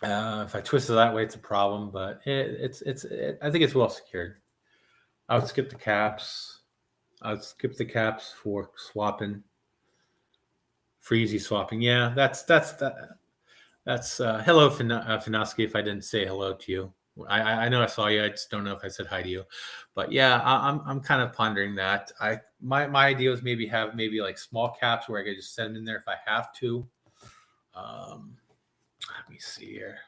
If I twist it that way, it's a problem. But I think it's well secured. I would skip the caps. I would skip the caps for swapping, for easy swapping. Yeah, that's hello, Finoski. If I didn't say hello to you, I know I saw you. I just don't know if I said hi to you. But yeah, I'm kind of pondering that. My idea was maybe have like small caps where I could just set them in there if I have to. Let me see here.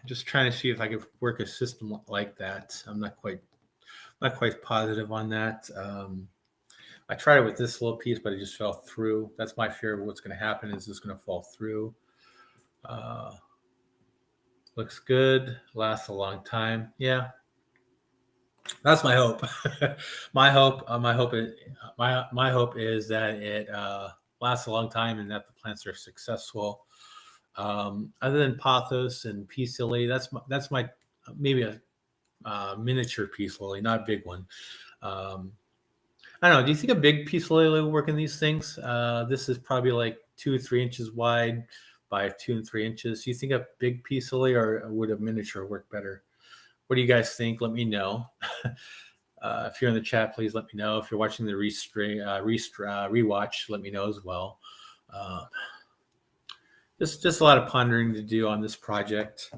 Just trying to see if I could work a system like that. I'm not quite positive on that. I tried it with this little piece, but it just fell through. That's my fear of what's going to happen is it's going to fall through. Looks good. Lasts a long time. Yeah, that's my hope. my hope is that it lasts a long time and that the plants are successful. Other than pothos and peace lily, that's my maybe a miniature peace lily, not a big one. I don't know. Do you think a big peace lily will work in these things? This is probably like 2 or 3 inches wide by 2 and 3 inches. Do you think a big peace lily or would a miniature work better? What do you guys think? Let me know. If you're in the chat, please let me know. If you're watching the rewatch, let me know as well. Just a lot of pondering to do on this project.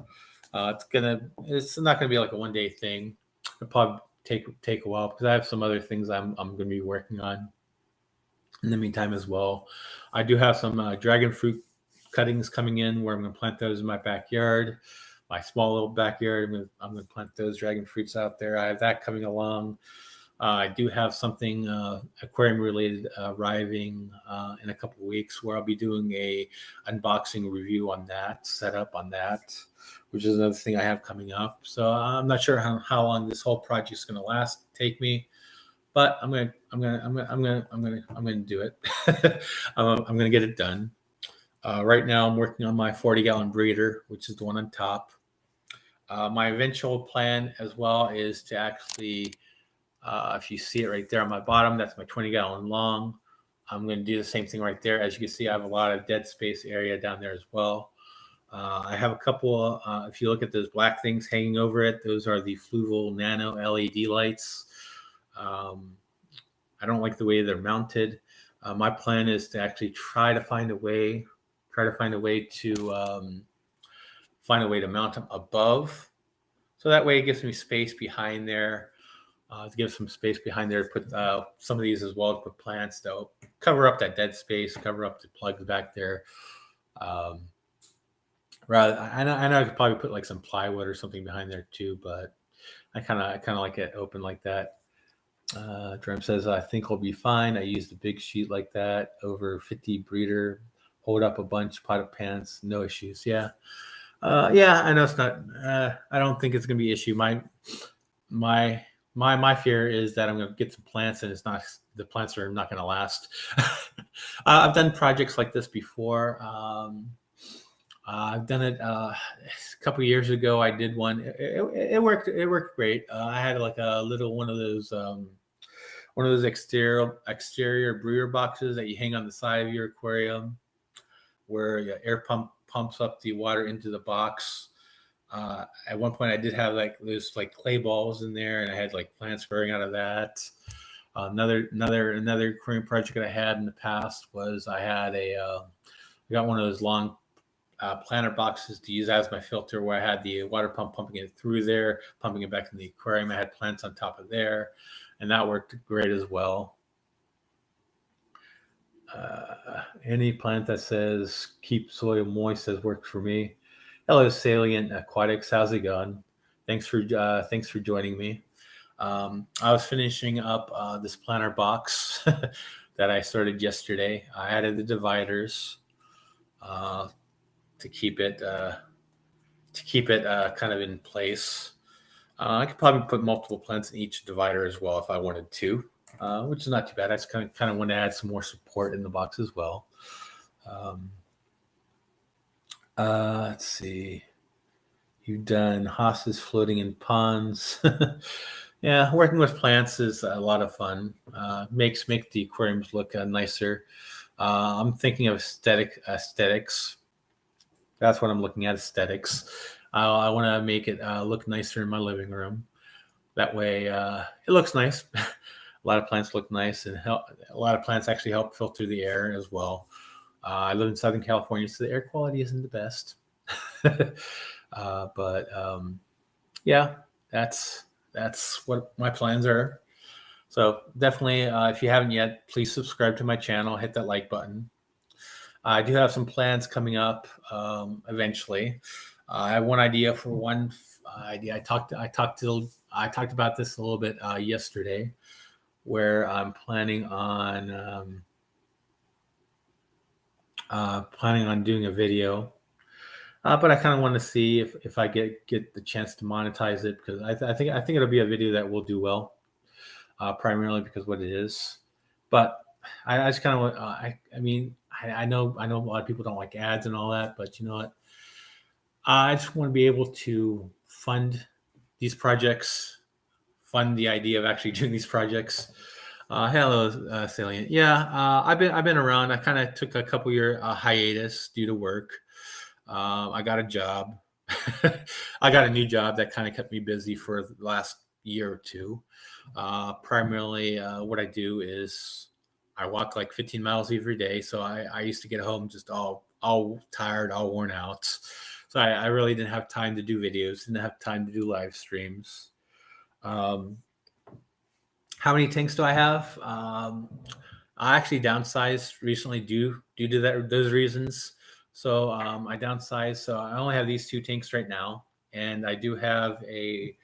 It's not gonna be like a 1-day thing. It'll probably take a while because I have some other things I'm going to be working on in the meantime as well. I do have some dragon fruit cuttings coming in where I'm going to plant those in my backyard, my small little backyard. I'm going to plant those dragon fruits out there. I have that coming along. I do have something aquarium related arriving in a couple of weeks where I'll be doing a unboxing review on that, setup on that, which is another thing I have coming up. So I'm not sure how long this whole project is going to take me, but I'm gonna do it. I'm gonna get it done. Right now, I'm working on my 40-gallon breeder, which is the one on top. My eventual plan as well is to actually, if you see it right there on my bottom, that's my 20-gallon long. I'm going to do the same thing right there. As you can see, I have a lot of dead space area down there as well. I have a couple, if you look at those black things hanging over it, those are the Fluval Nano LED lights. I don't like the way they're mounted. My plan is to actually try to find a way to mount them above. So that way it gives me space behind there. To give some space behind there, put some of these as well, to put plants to cover up that dead space, cover up the plugs back there. I know I could probably put like some plywood or something behind there too, but I kind of like it open like that. Drum says I think I'll be fine. I used a big sheet like that over 50 breeder, hold up a bunch, pot of pants, no issues. Yeah, I know it's not. I don't think it's gonna be an issue. My fear is that I'm going to get some plants and the plants are not going to last. I've done projects like this before. I've done it a couple of years ago. I did one. It worked. It worked great. I had like a little one of those exterior breeder boxes that you hang on the side of your aquarium, where your air pumps up the water into the box. At one point, I did have like there's like clay balls in there, and I had like plants growing out of that. Another aquarium project that I had in the past was I got one of those long planter boxes to use as my filter, where I had the water pump pumping it through there, pumping it back in the aquarium. I had plants on top of there, and that worked great as well. Any plant that says keep soil moist has worked for me. Hello, Salient Aquatics. How's it going? Thanks for joining me. I was finishing up this planter box that I started yesterday. I added the dividers to keep it kind of in place. I could probably put multiple plants in each divider as well if I wanted to, which is not too bad. I just kind of want to add some more support in the box as well. Let's see. You've done hostas floating in ponds. Yeah, working with plants is a lot of fun. Make the aquariums look nicer. I'm thinking of aesthetics. That's what I'm looking at, aesthetics. I want to make it look nicer in my living room. That way, it looks nice. A lot of plants look nice, and a lot of plants actually help filter the air as well. I live in Southern California, so the air quality isn't the best. But yeah, that's what my plans are. So definitely, if you haven't yet, please subscribe to my channel. Hit that like button. I do have some plans coming up eventually. I have one idea for one idea. I talked about this a little bit yesterday, where I'm planning on doing a video. But I kind of want to see if I get the chance to monetize it, because I think it'll be a video that will do well, primarily because what it is. But I just kind of I know a lot of people don't like ads and all that, but you know what? I just want to be able to fund these projects, fund the idea of actually doing these projects. Hello, Salient. Yeah, I've been around. I kind of took a couple year hiatus due to work. I got a job. I got a new job that kind of kept me busy for the last year or two. Primarily, what I do is I walk like 15 miles every day. So I used to get home just all tired, all worn out. So I really didn't have time to do videos, didn't have time to do live streams. How many tanks do I have? I actually downsized recently due to those reasons. So I downsized. So I only have these 2 tanks right now, and I do have a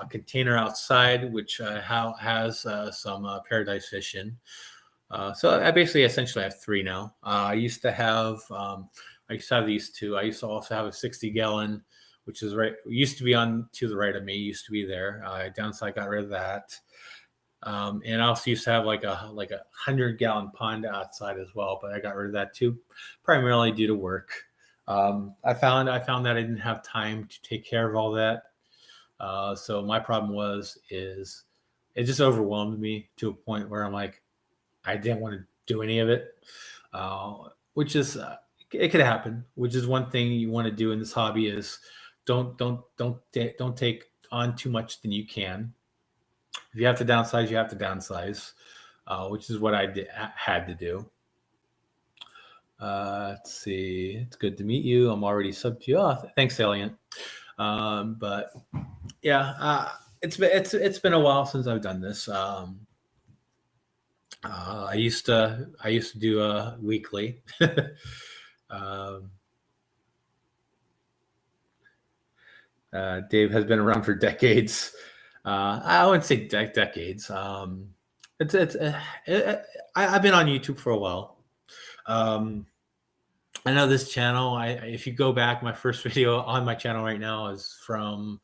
container outside which has some paradise fish in. So I basically essentially have 3 now. I used to have these 2. I used to also have a 60-gallon, which is used to be on to the right of me. Used to be there. I downside, got rid of that. And I also used to have like a 100-gallon pond outside as well, but I got rid of that too, primarily due to work. I found that I didn't have time to take care of all that. So my problem is it just overwhelmed me to a point where I'm like, I didn't want to do any of it, which is it could happen. Which is one thing you want to do in this hobby is don't take on too much than you can. If you have to downsize, you have to downsize, which is what I had to do. Let's see. It's good to meet you. I'm already subbed to you. Oh, thanks, Salient. But yeah, it's been a while since I've done this. I used to do a weekly. Dave has been around for decades. I wouldn't say decades. I've been on YouTube for a while. I know this channel. If you go back, my first video on my channel right now is from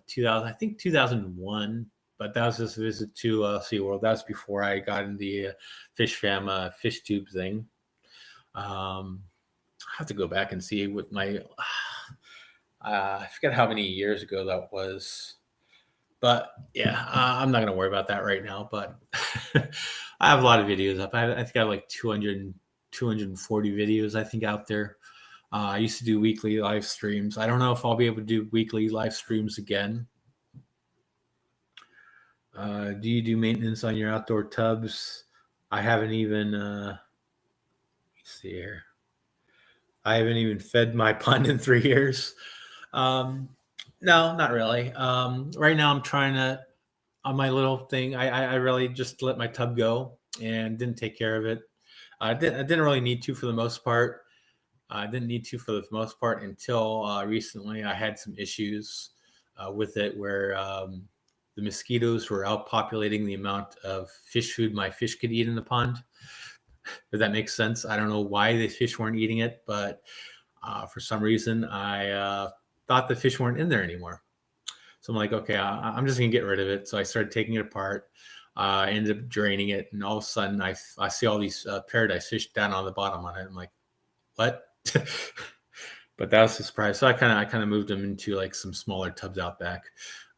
2001. But that was just a visit to SeaWorld. That's before I got in the fish fam fish tube thing. I have to go back and see what my I forget how many years ago that was. But yeah, I'm not going to worry about that right now. But I have a lot of videos up. I think I have like 240 videos, I think, out there. I used to do weekly live streams. I don't know if I'll be able to do weekly live streams again. Do you do maintenance on your outdoor tubs? I haven't even, let's see here. I haven't even fed my pond in 3 years. No, not really. Right now I'm trying to, on my little thing, I really just let my tub go and didn't take care of it. I didn't really need to for the most part. I didn't need to for the most part until recently. I had some issues with it where the mosquitoes were outpopulating the amount of fish food my fish could eat in the pond. If that makes sense. I don't know why the fish weren't eating it, but for some reason I thought the fish weren't in there anymore. So I'm like, okay, I'm just gonna get rid of it. So I started taking it apart. I ended up draining it, and all of a sudden I see all these paradise fish down on the bottom on it. I'm like, what? But that was a surprise. So I kind of moved them into like some smaller tubs out back,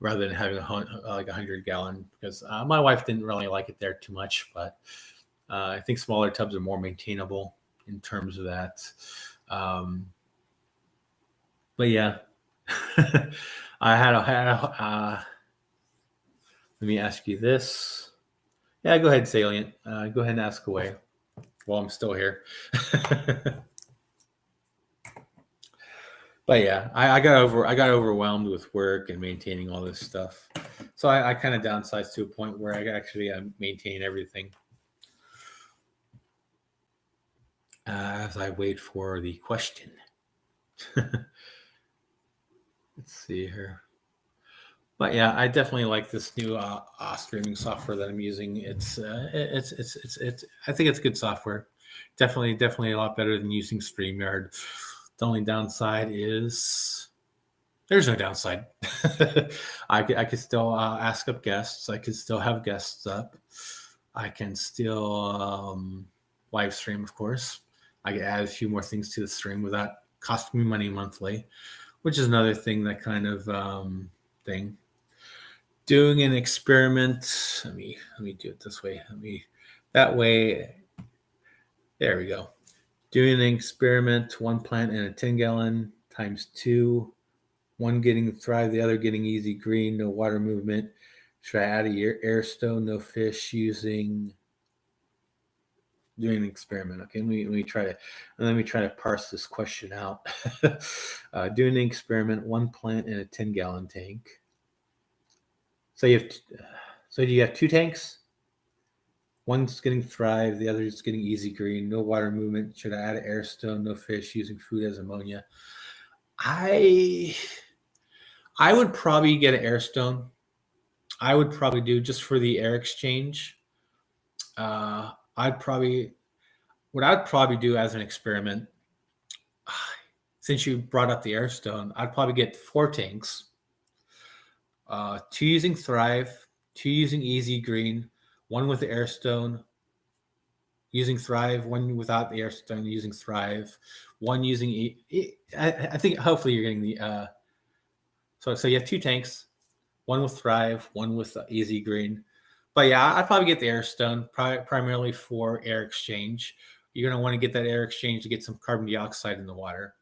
rather than having like 100-gallon, because my wife didn't really like it there too much. But I think smaller tubs are more maintainable in terms of that. But yeah, let me ask you this. Yeah, go ahead, Salient. Go ahead and ask away while I'm still here. But yeah, I got overwhelmed with work and maintaining all this stuff. So I kind of downsized to a point where I actually maintain everything. As I wait for the question. Let's see here. But yeah, I definitely like this new streaming software that I'm using. It's I think it's good software. Definitely a lot better than using StreamYard. The only downside is there's no downside. I could still ask up guests. I could still have guests up. I can still live stream, of course. I can add a few more things to the stream without costing me money monthly, which is another thing that kind of thing. Doing an experiment. Let me do it this way. That way. There we go. Doing an experiment, one plant in a 10-gallon times 2, one getting thrive, the other getting easy green, no water movement. Should I add a air stone, no fish using? Doing an experiment. Okay, let me try to parse this question out. Doing an experiment, one plant in a 10-gallon tank. So do you have 2 tanks? One's getting thrive, the other is getting easy green, no water movement. Should I add an air stone, no fish, using food as ammonia? I would probably get an air stone. I would probably do just for the air exchange. What I'd probably do as an experiment, since you brought up the air stone, I'd probably get 4 tanks. 2 using Thrive, 2 using Easy Green, 1 with the air stone using Thrive, 1 without the air stone using Thrive, 1 using. I think hopefully you're getting the. So you have 2 tanks, 1 with Thrive, 1 with Easy Green. But yeah, I'd probably get the air stone primarily for air exchange. You're going to want to get that air exchange to get some carbon dioxide in the water.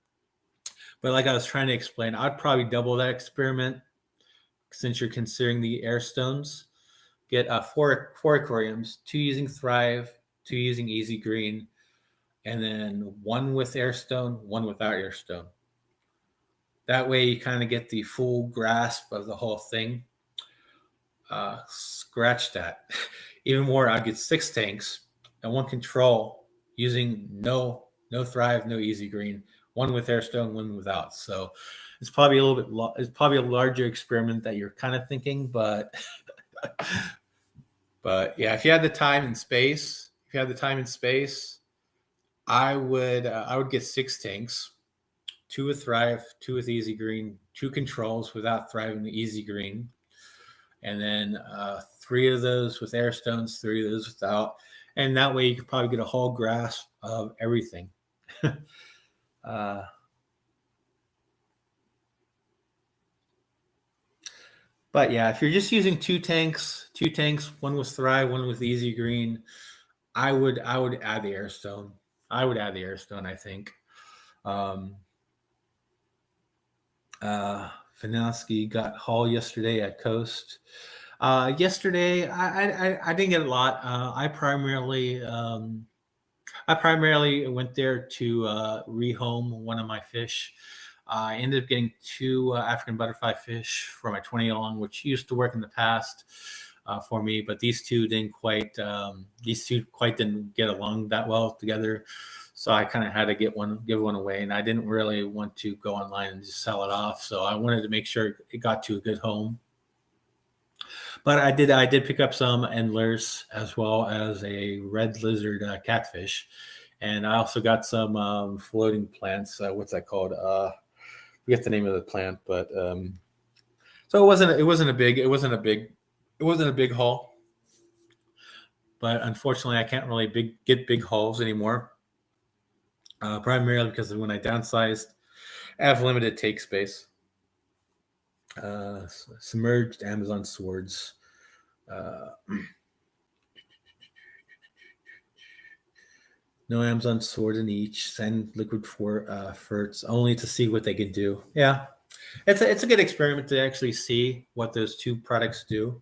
But like I was trying to explain, I'd probably double that experiment since you're considering the air stones. Get 4 aquariums, 2 using Thrive, 2 using Easy Green, and then 1 with air stone, 1 without air stone. That way you kind of get the full grasp of the whole thing. Scratch that. Even more, I'd get 6 tanks and 1 control using no Thrive, no Easy Green, 1 with air stone, 1 without. So it's probably it's probably a larger experiment that you're kind of thinking, but but yeah, if you had the time and space, I would get 6 tanks, 2 with Thrive, 2 with Easy Green, 2 controls without Thrive and Easy Green, and then 3 of those with air stones, 3 of those without, and that way you could probably get a whole grasp of everything. But yeah, if you're just using 2 tanks, 1 with Thrive, 1 with Easy Green, I would add the air stone. I think. Um, Finansky got haul yesterday at Coast. Yesterday, I didn't get a lot. I primarily went there to rehome one of my fish. I ended up getting two African butterfly fish for my 20 long, which used to work in the past for me, but these two quite didn't get along that well together. So I kind of had to give one away, and I didn't really want to go online and just sell it off. So I wanted to make sure it got to a good home. But I did pick up some endlers as well as a red lizard catfish, and I also got some floating plants. What's that called? I forget the name of the plant, but so it wasn't a big haul. But unfortunately, I can't really get big hauls anymore. Primarily because when I downsized, I have limited take space. Submerged Amazon swords. No Amazon sword in each. Send liquid for ferts only to see what they can do. Yeah, it's a good experiment to actually see what those two products do.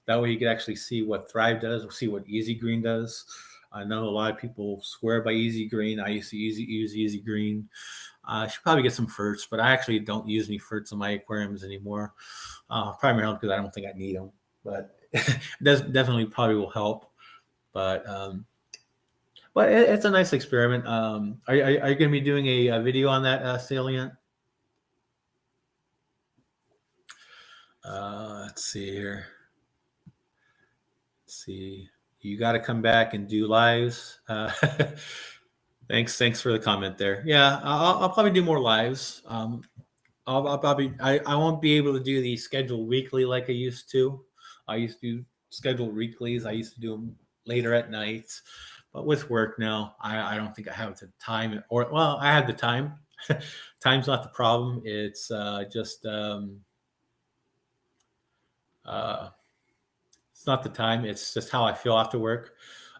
That way you can actually see what Thrive does, see what Easy Green does. I know a lot of people swear by Easy Green. I used to use Easy Green. I should probably get some ferts, but I actually don't use any ferts in my aquariums anymore. Primarily because I don't think I need them, but it does definitely probably will help. But it's a nice experiment. Are you going to be doing a video on that salient? Let's see here. Let's see. You got to come back and do lives. Thanks for the comment there. Yeah, I'll probably do more lives. I'll probably I won't be able to do the schedule weekly like I used to. I used to do scheduled weeklies. I used to do them later at night. But with work now, I don't think I have the time. I have the time. Time's not the problem. It's just it's not the time. It's just how I feel after work.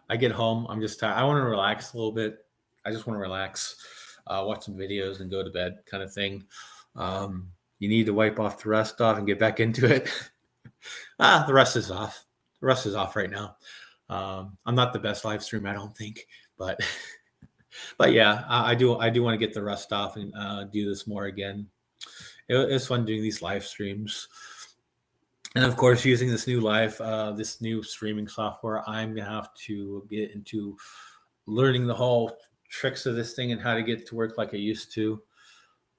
I get home. I'm just tired. I want to relax a little bit. I just want to relax, watch some videos, and go to bed, kind of thing. You need to wipe off the rust off and get back into it. The rust is off. The rust is off right now. I'm not the best live stream, I don't think, but yeah, I do want to get the rust off and do this more again. It's fun doing these live streams, and of course, using this new streaming software. I'm gonna have to get into learning the whole tricks of this thing and how to get to work like I used to.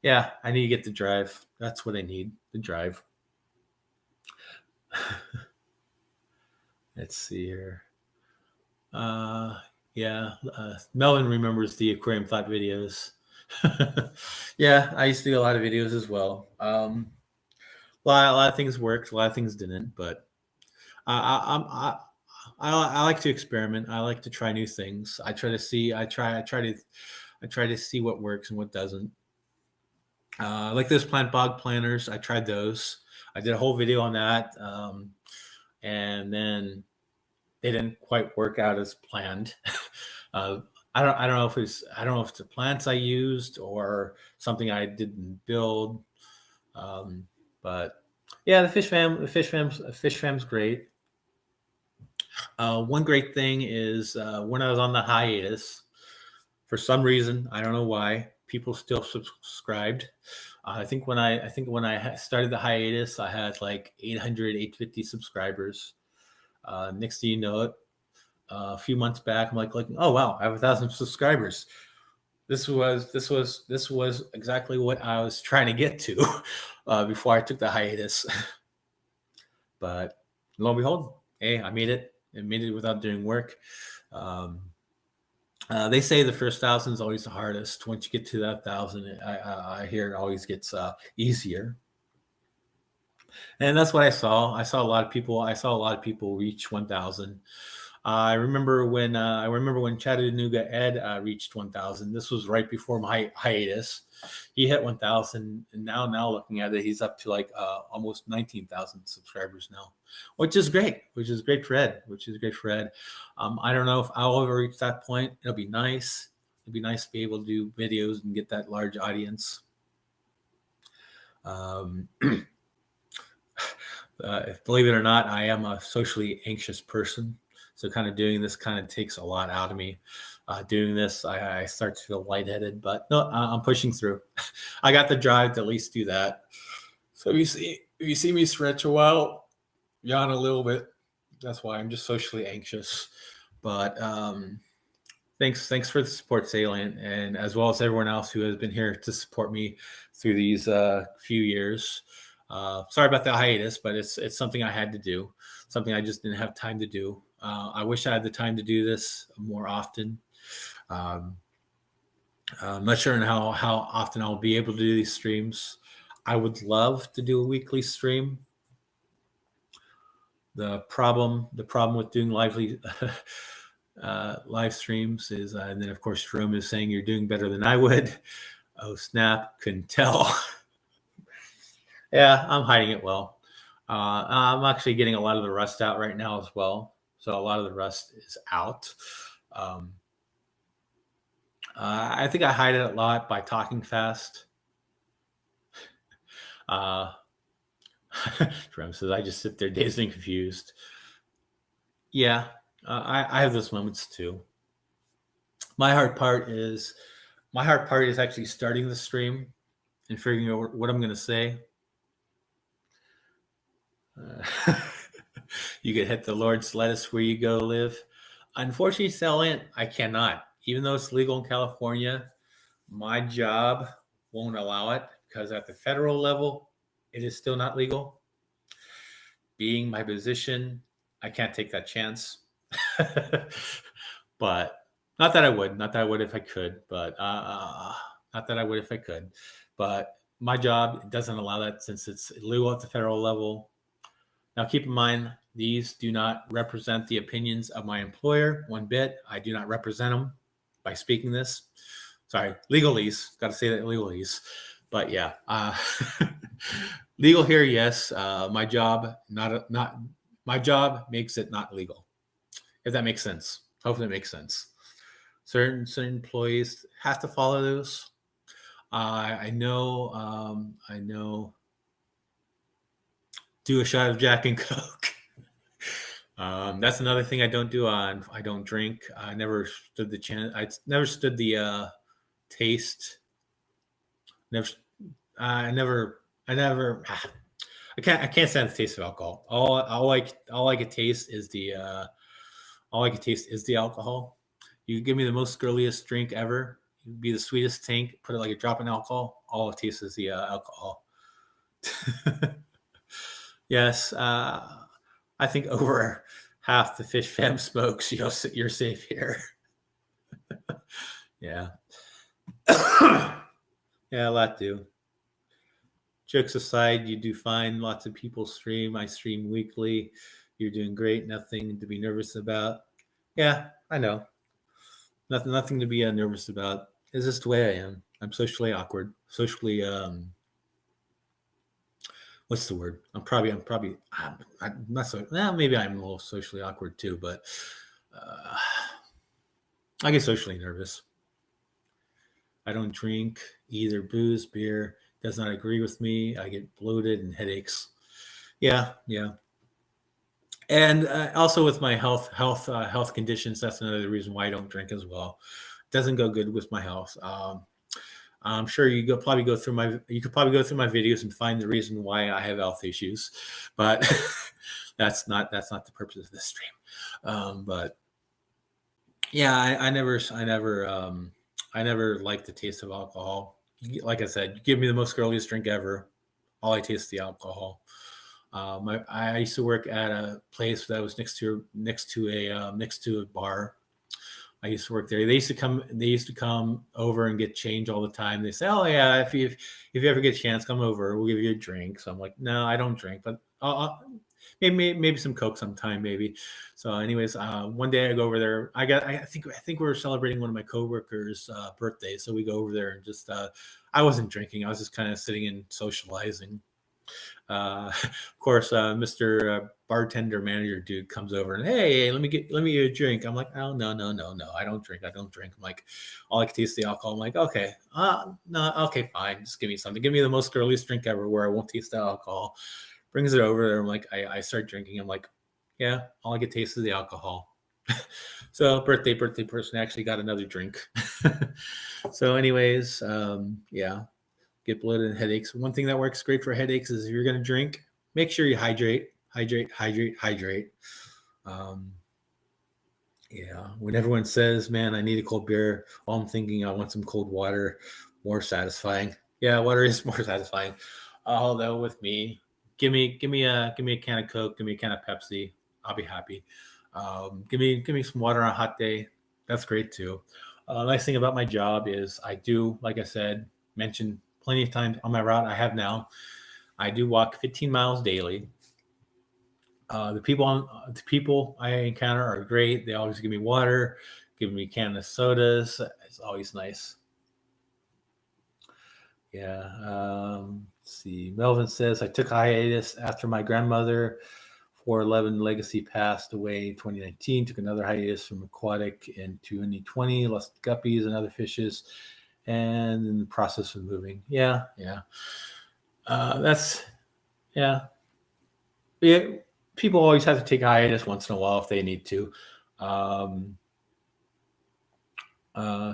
Yeah, I need to get the drive. That's what I need, the drive. Let's see here. Melvin remembers the Aquarium Thought videos. Yeah, I used to do a lot of videos as well. A lot of things worked, a lot of things didn't, but I like to experiment. I like to try new things. I try to see what works and what doesn't. Like those plant bog planners, I tried those. I did a whole video on that, and then they didn't quite work out as planned. I don't know if it's the plants I used or something I didn't build. But yeah, the fish fam's great. One great thing is when I was on the hiatus, for some reason, I don't know why, people still subscribed. I think when I started the hiatus, I had like 850 subscribers. Next thing you know it, a few months back, I'm like, oh wow, I have 1,000 subscribers. This was exactly what I was trying to get to before I took the hiatus. But lo and behold, hey, I made it. I made it without doing work. They say the first 1,000 is always the hardest. Once you get to that 1,000, I hear it always gets easier. And that's what I saw. I saw a lot of people reach 1,000. I remember when Chattanooga Ed reached 1,000. This was right before my hiatus. He hit 1,000, and now looking at it, he's up to like almost 19,000 subscribers now, which is great. Which is great for Ed. I don't know if I'll ever reach that point. It'll be nice. It'd be nice to be able to do videos and get that large audience. Believe it or not, I am a socially anxious person. So kind of doing this kind of takes a lot out of me. Doing this, I start to feel lightheaded, but no, I'm pushing through. I got the drive to at least do that. So if you see me stretch a while, yawn a little bit, that's why I'm just socially anxious. But thanks for the support, Salient, and as well as everyone else who has been here to support me through these few years. Sorry about the hiatus, but it's something I had to do, something I just didn't have time to do. I wish I had the time to do this more often. I'm not sure how often I'll be able to do these streams. I would love to do a weekly stream. The problem with doing live streams is, and then of course Jerome is saying you're doing better than I would. Oh snap! Couldn't tell. Yeah, I'm hiding it well. I'm actually getting a lot of the rust out right now as well. So a lot of the rust is out. I think I hide it a lot by talking fast. Jerome says, I just sit there dazed and confused. Yeah, I have those moments too. My hard part is actually starting the stream and figuring out what I'm going to say. You could hit the Lord's lettuce where you go live. Unfortunately, Salient, I cannot. Even though it's legal in California, my job won't allow it because at the federal level, it is still not legal. Being my position, I can't take that chance. But not that I would if I could, but not that I would if I could. But my job doesn't allow that since it's illegal at the federal level. Now, keep in mind, these do not represent the opinions of my employer one bit. I do not represent them by speaking this. Sorry, legalese. Got to say that legalese. But yeah, legal here, yes. My job, my job makes it not legal. If that makes sense. Hopefully, it makes sense. Certain employees have to follow those. I know. Do a shot of Jack and Coke. That's another thing I don't do. I don't drink. I never stood the chance. I never stood the taste. I can't stand the taste of alcohol. All I can taste is the alcohol. You give me the most girliest drink ever. It'd be the sweetest tank. Put it like a drop in alcohol. All it tastes is the alcohol. Yes, I think over half the fish fam smokes. You're safe here. Yeah. Yeah, a lot do. Jokes aside, you do fine. Lots of people stream. I stream weekly. You're doing great. Nothing to be nervous about. Yeah, I know. Nothing to be nervous about. It's just the way I am. I'm socially awkward. Socially, what's the word? I'm not so. Well, maybe I'm a little socially awkward too, but I get socially nervous. I don't drink either booze, beer. Does not agree with me. I get bloated and headaches. Yeah. And also with my health conditions, that's another reason why I don't drink as well. It doesn't go good with my health. I'm sure you could probably go through my videos and find the reason why I have health issues, but that's not the purpose of this stream. But yeah, I never liked the taste of alcohol. Like I said, you give me the most girliest drink ever. All I taste is the alcohol. I used to work at a place that was next to a bar. I used to work there. They used to come over and get change all the time. They say, "Oh yeah, if you ever get a chance, come over. We'll give you a drink." So I'm like, "No, I don't drink, but maybe some Coke sometime, maybe." So, anyways, one day I go over there. I think we were celebrating one of my coworkers' birthday, so we go over there and just I wasn't drinking. I was just kind of sitting and socializing. Of course, Mr. Bartender manager dude comes over and, hey, let me get you a drink. I'm like, oh, no, no, no, no, I don't drink. I'm like, all I can taste the alcohol. I'm like, okay, no, okay, fine, just give me something. Give me the most girliest drink ever where I won't taste the alcohol. Brings it over there. I'm like, I start drinking. I'm like, yeah, all I can taste is the alcohol. So birthday person actually got another drink. So anyways, yeah, get bloated and headaches. One thing that works great for headaches is if you're going to drink, make sure you hydrate. Yeah, when everyone says, man, I need a cold beer, all I'm thinking, I want some cold water, more satisfying. Yeah, water is more satisfying. Although with me, give me a can of Coke, give me a can of Pepsi, I'll be happy. Give me some water on a hot day. That's great too. Nice thing about my job is I do, like I said, mentioned plenty of times on my route I have now, I do walk 15 miles daily. The people I encounter are great. They always give me water, give me a can of sodas. It's always nice. Yeah. Let's see. Melvin says I took a hiatus after my grandmother 411 legacy passed away in 2019. Took another hiatus from aquatic in 2020. Lost guppies and other fishes, and in the process of moving. Yeah. That's yeah. Yeah. People always have to take a hiatus once in a while if they need to.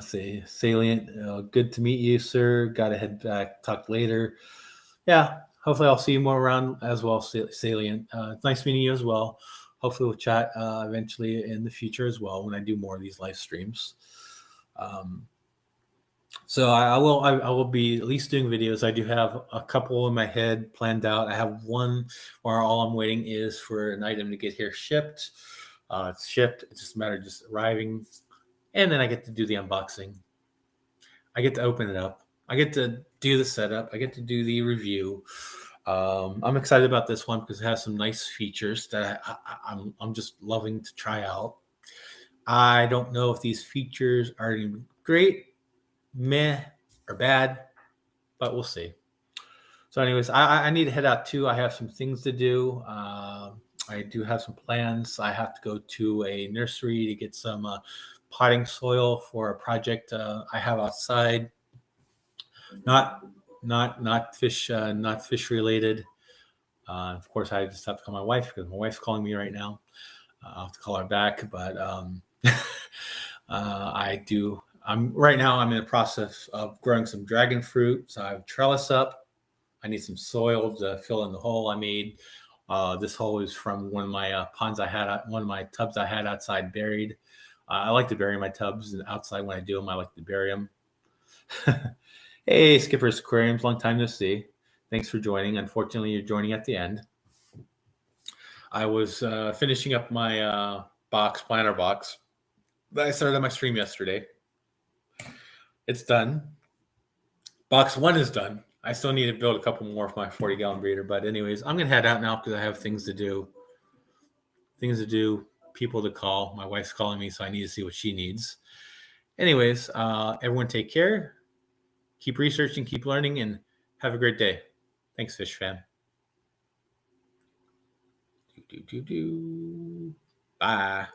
Say salient. Good to meet you, sir. Got to head back. Talk later. Yeah. Hopefully, I'll see you more around as well. Salient. It's nice meeting you as well. Hopefully, we'll chat eventually in the future as well when I do more of these live streams. So I will be at least doing videos. I do have a couple in my head planned out. I have one where all I'm waiting is for an item to get here shipped. It's shipped. It's just a matter of just arriving, and then I get to do the unboxing. I get to open it up. I get to do the setup. I get to do the review. I'm excited about this one because it has some nice features that I'm just loving to try out. I don't know if these features are great, meh, or bad, but we'll see. So, anyways, I need to head out too. I have some things to do. I do have some plans. I have to go to a nursery to get some potting soil for a project I have outside. Not fish related. Of course, I just have to call my wife because my wife's calling me right now. I'll have to call her back, but I do. I'm in the process of growing some dragon fruit. So I have trellis up. I need some soil to fill in the hole I made. This hole is from one of my ponds I had, one of my tubs I had outside buried. I like to bury my tubs outside when I do them. I like to bury them. Hey, Skipper's Aquariums, long time no see. Thanks for joining. Unfortunately, you're joining at the end. I was finishing up my planter box. I started my stream yesterday. It's done. Box 1 is done. I still need to build a couple more for my 40-gallon breeder. But anyways, I'm going to head out now because I have things to do. People to call. My wife's calling me, so I need to see what she needs. Anyways, everyone take care. Keep researching, keep learning, and have a great day. Thanks, Fish Fam. Bye.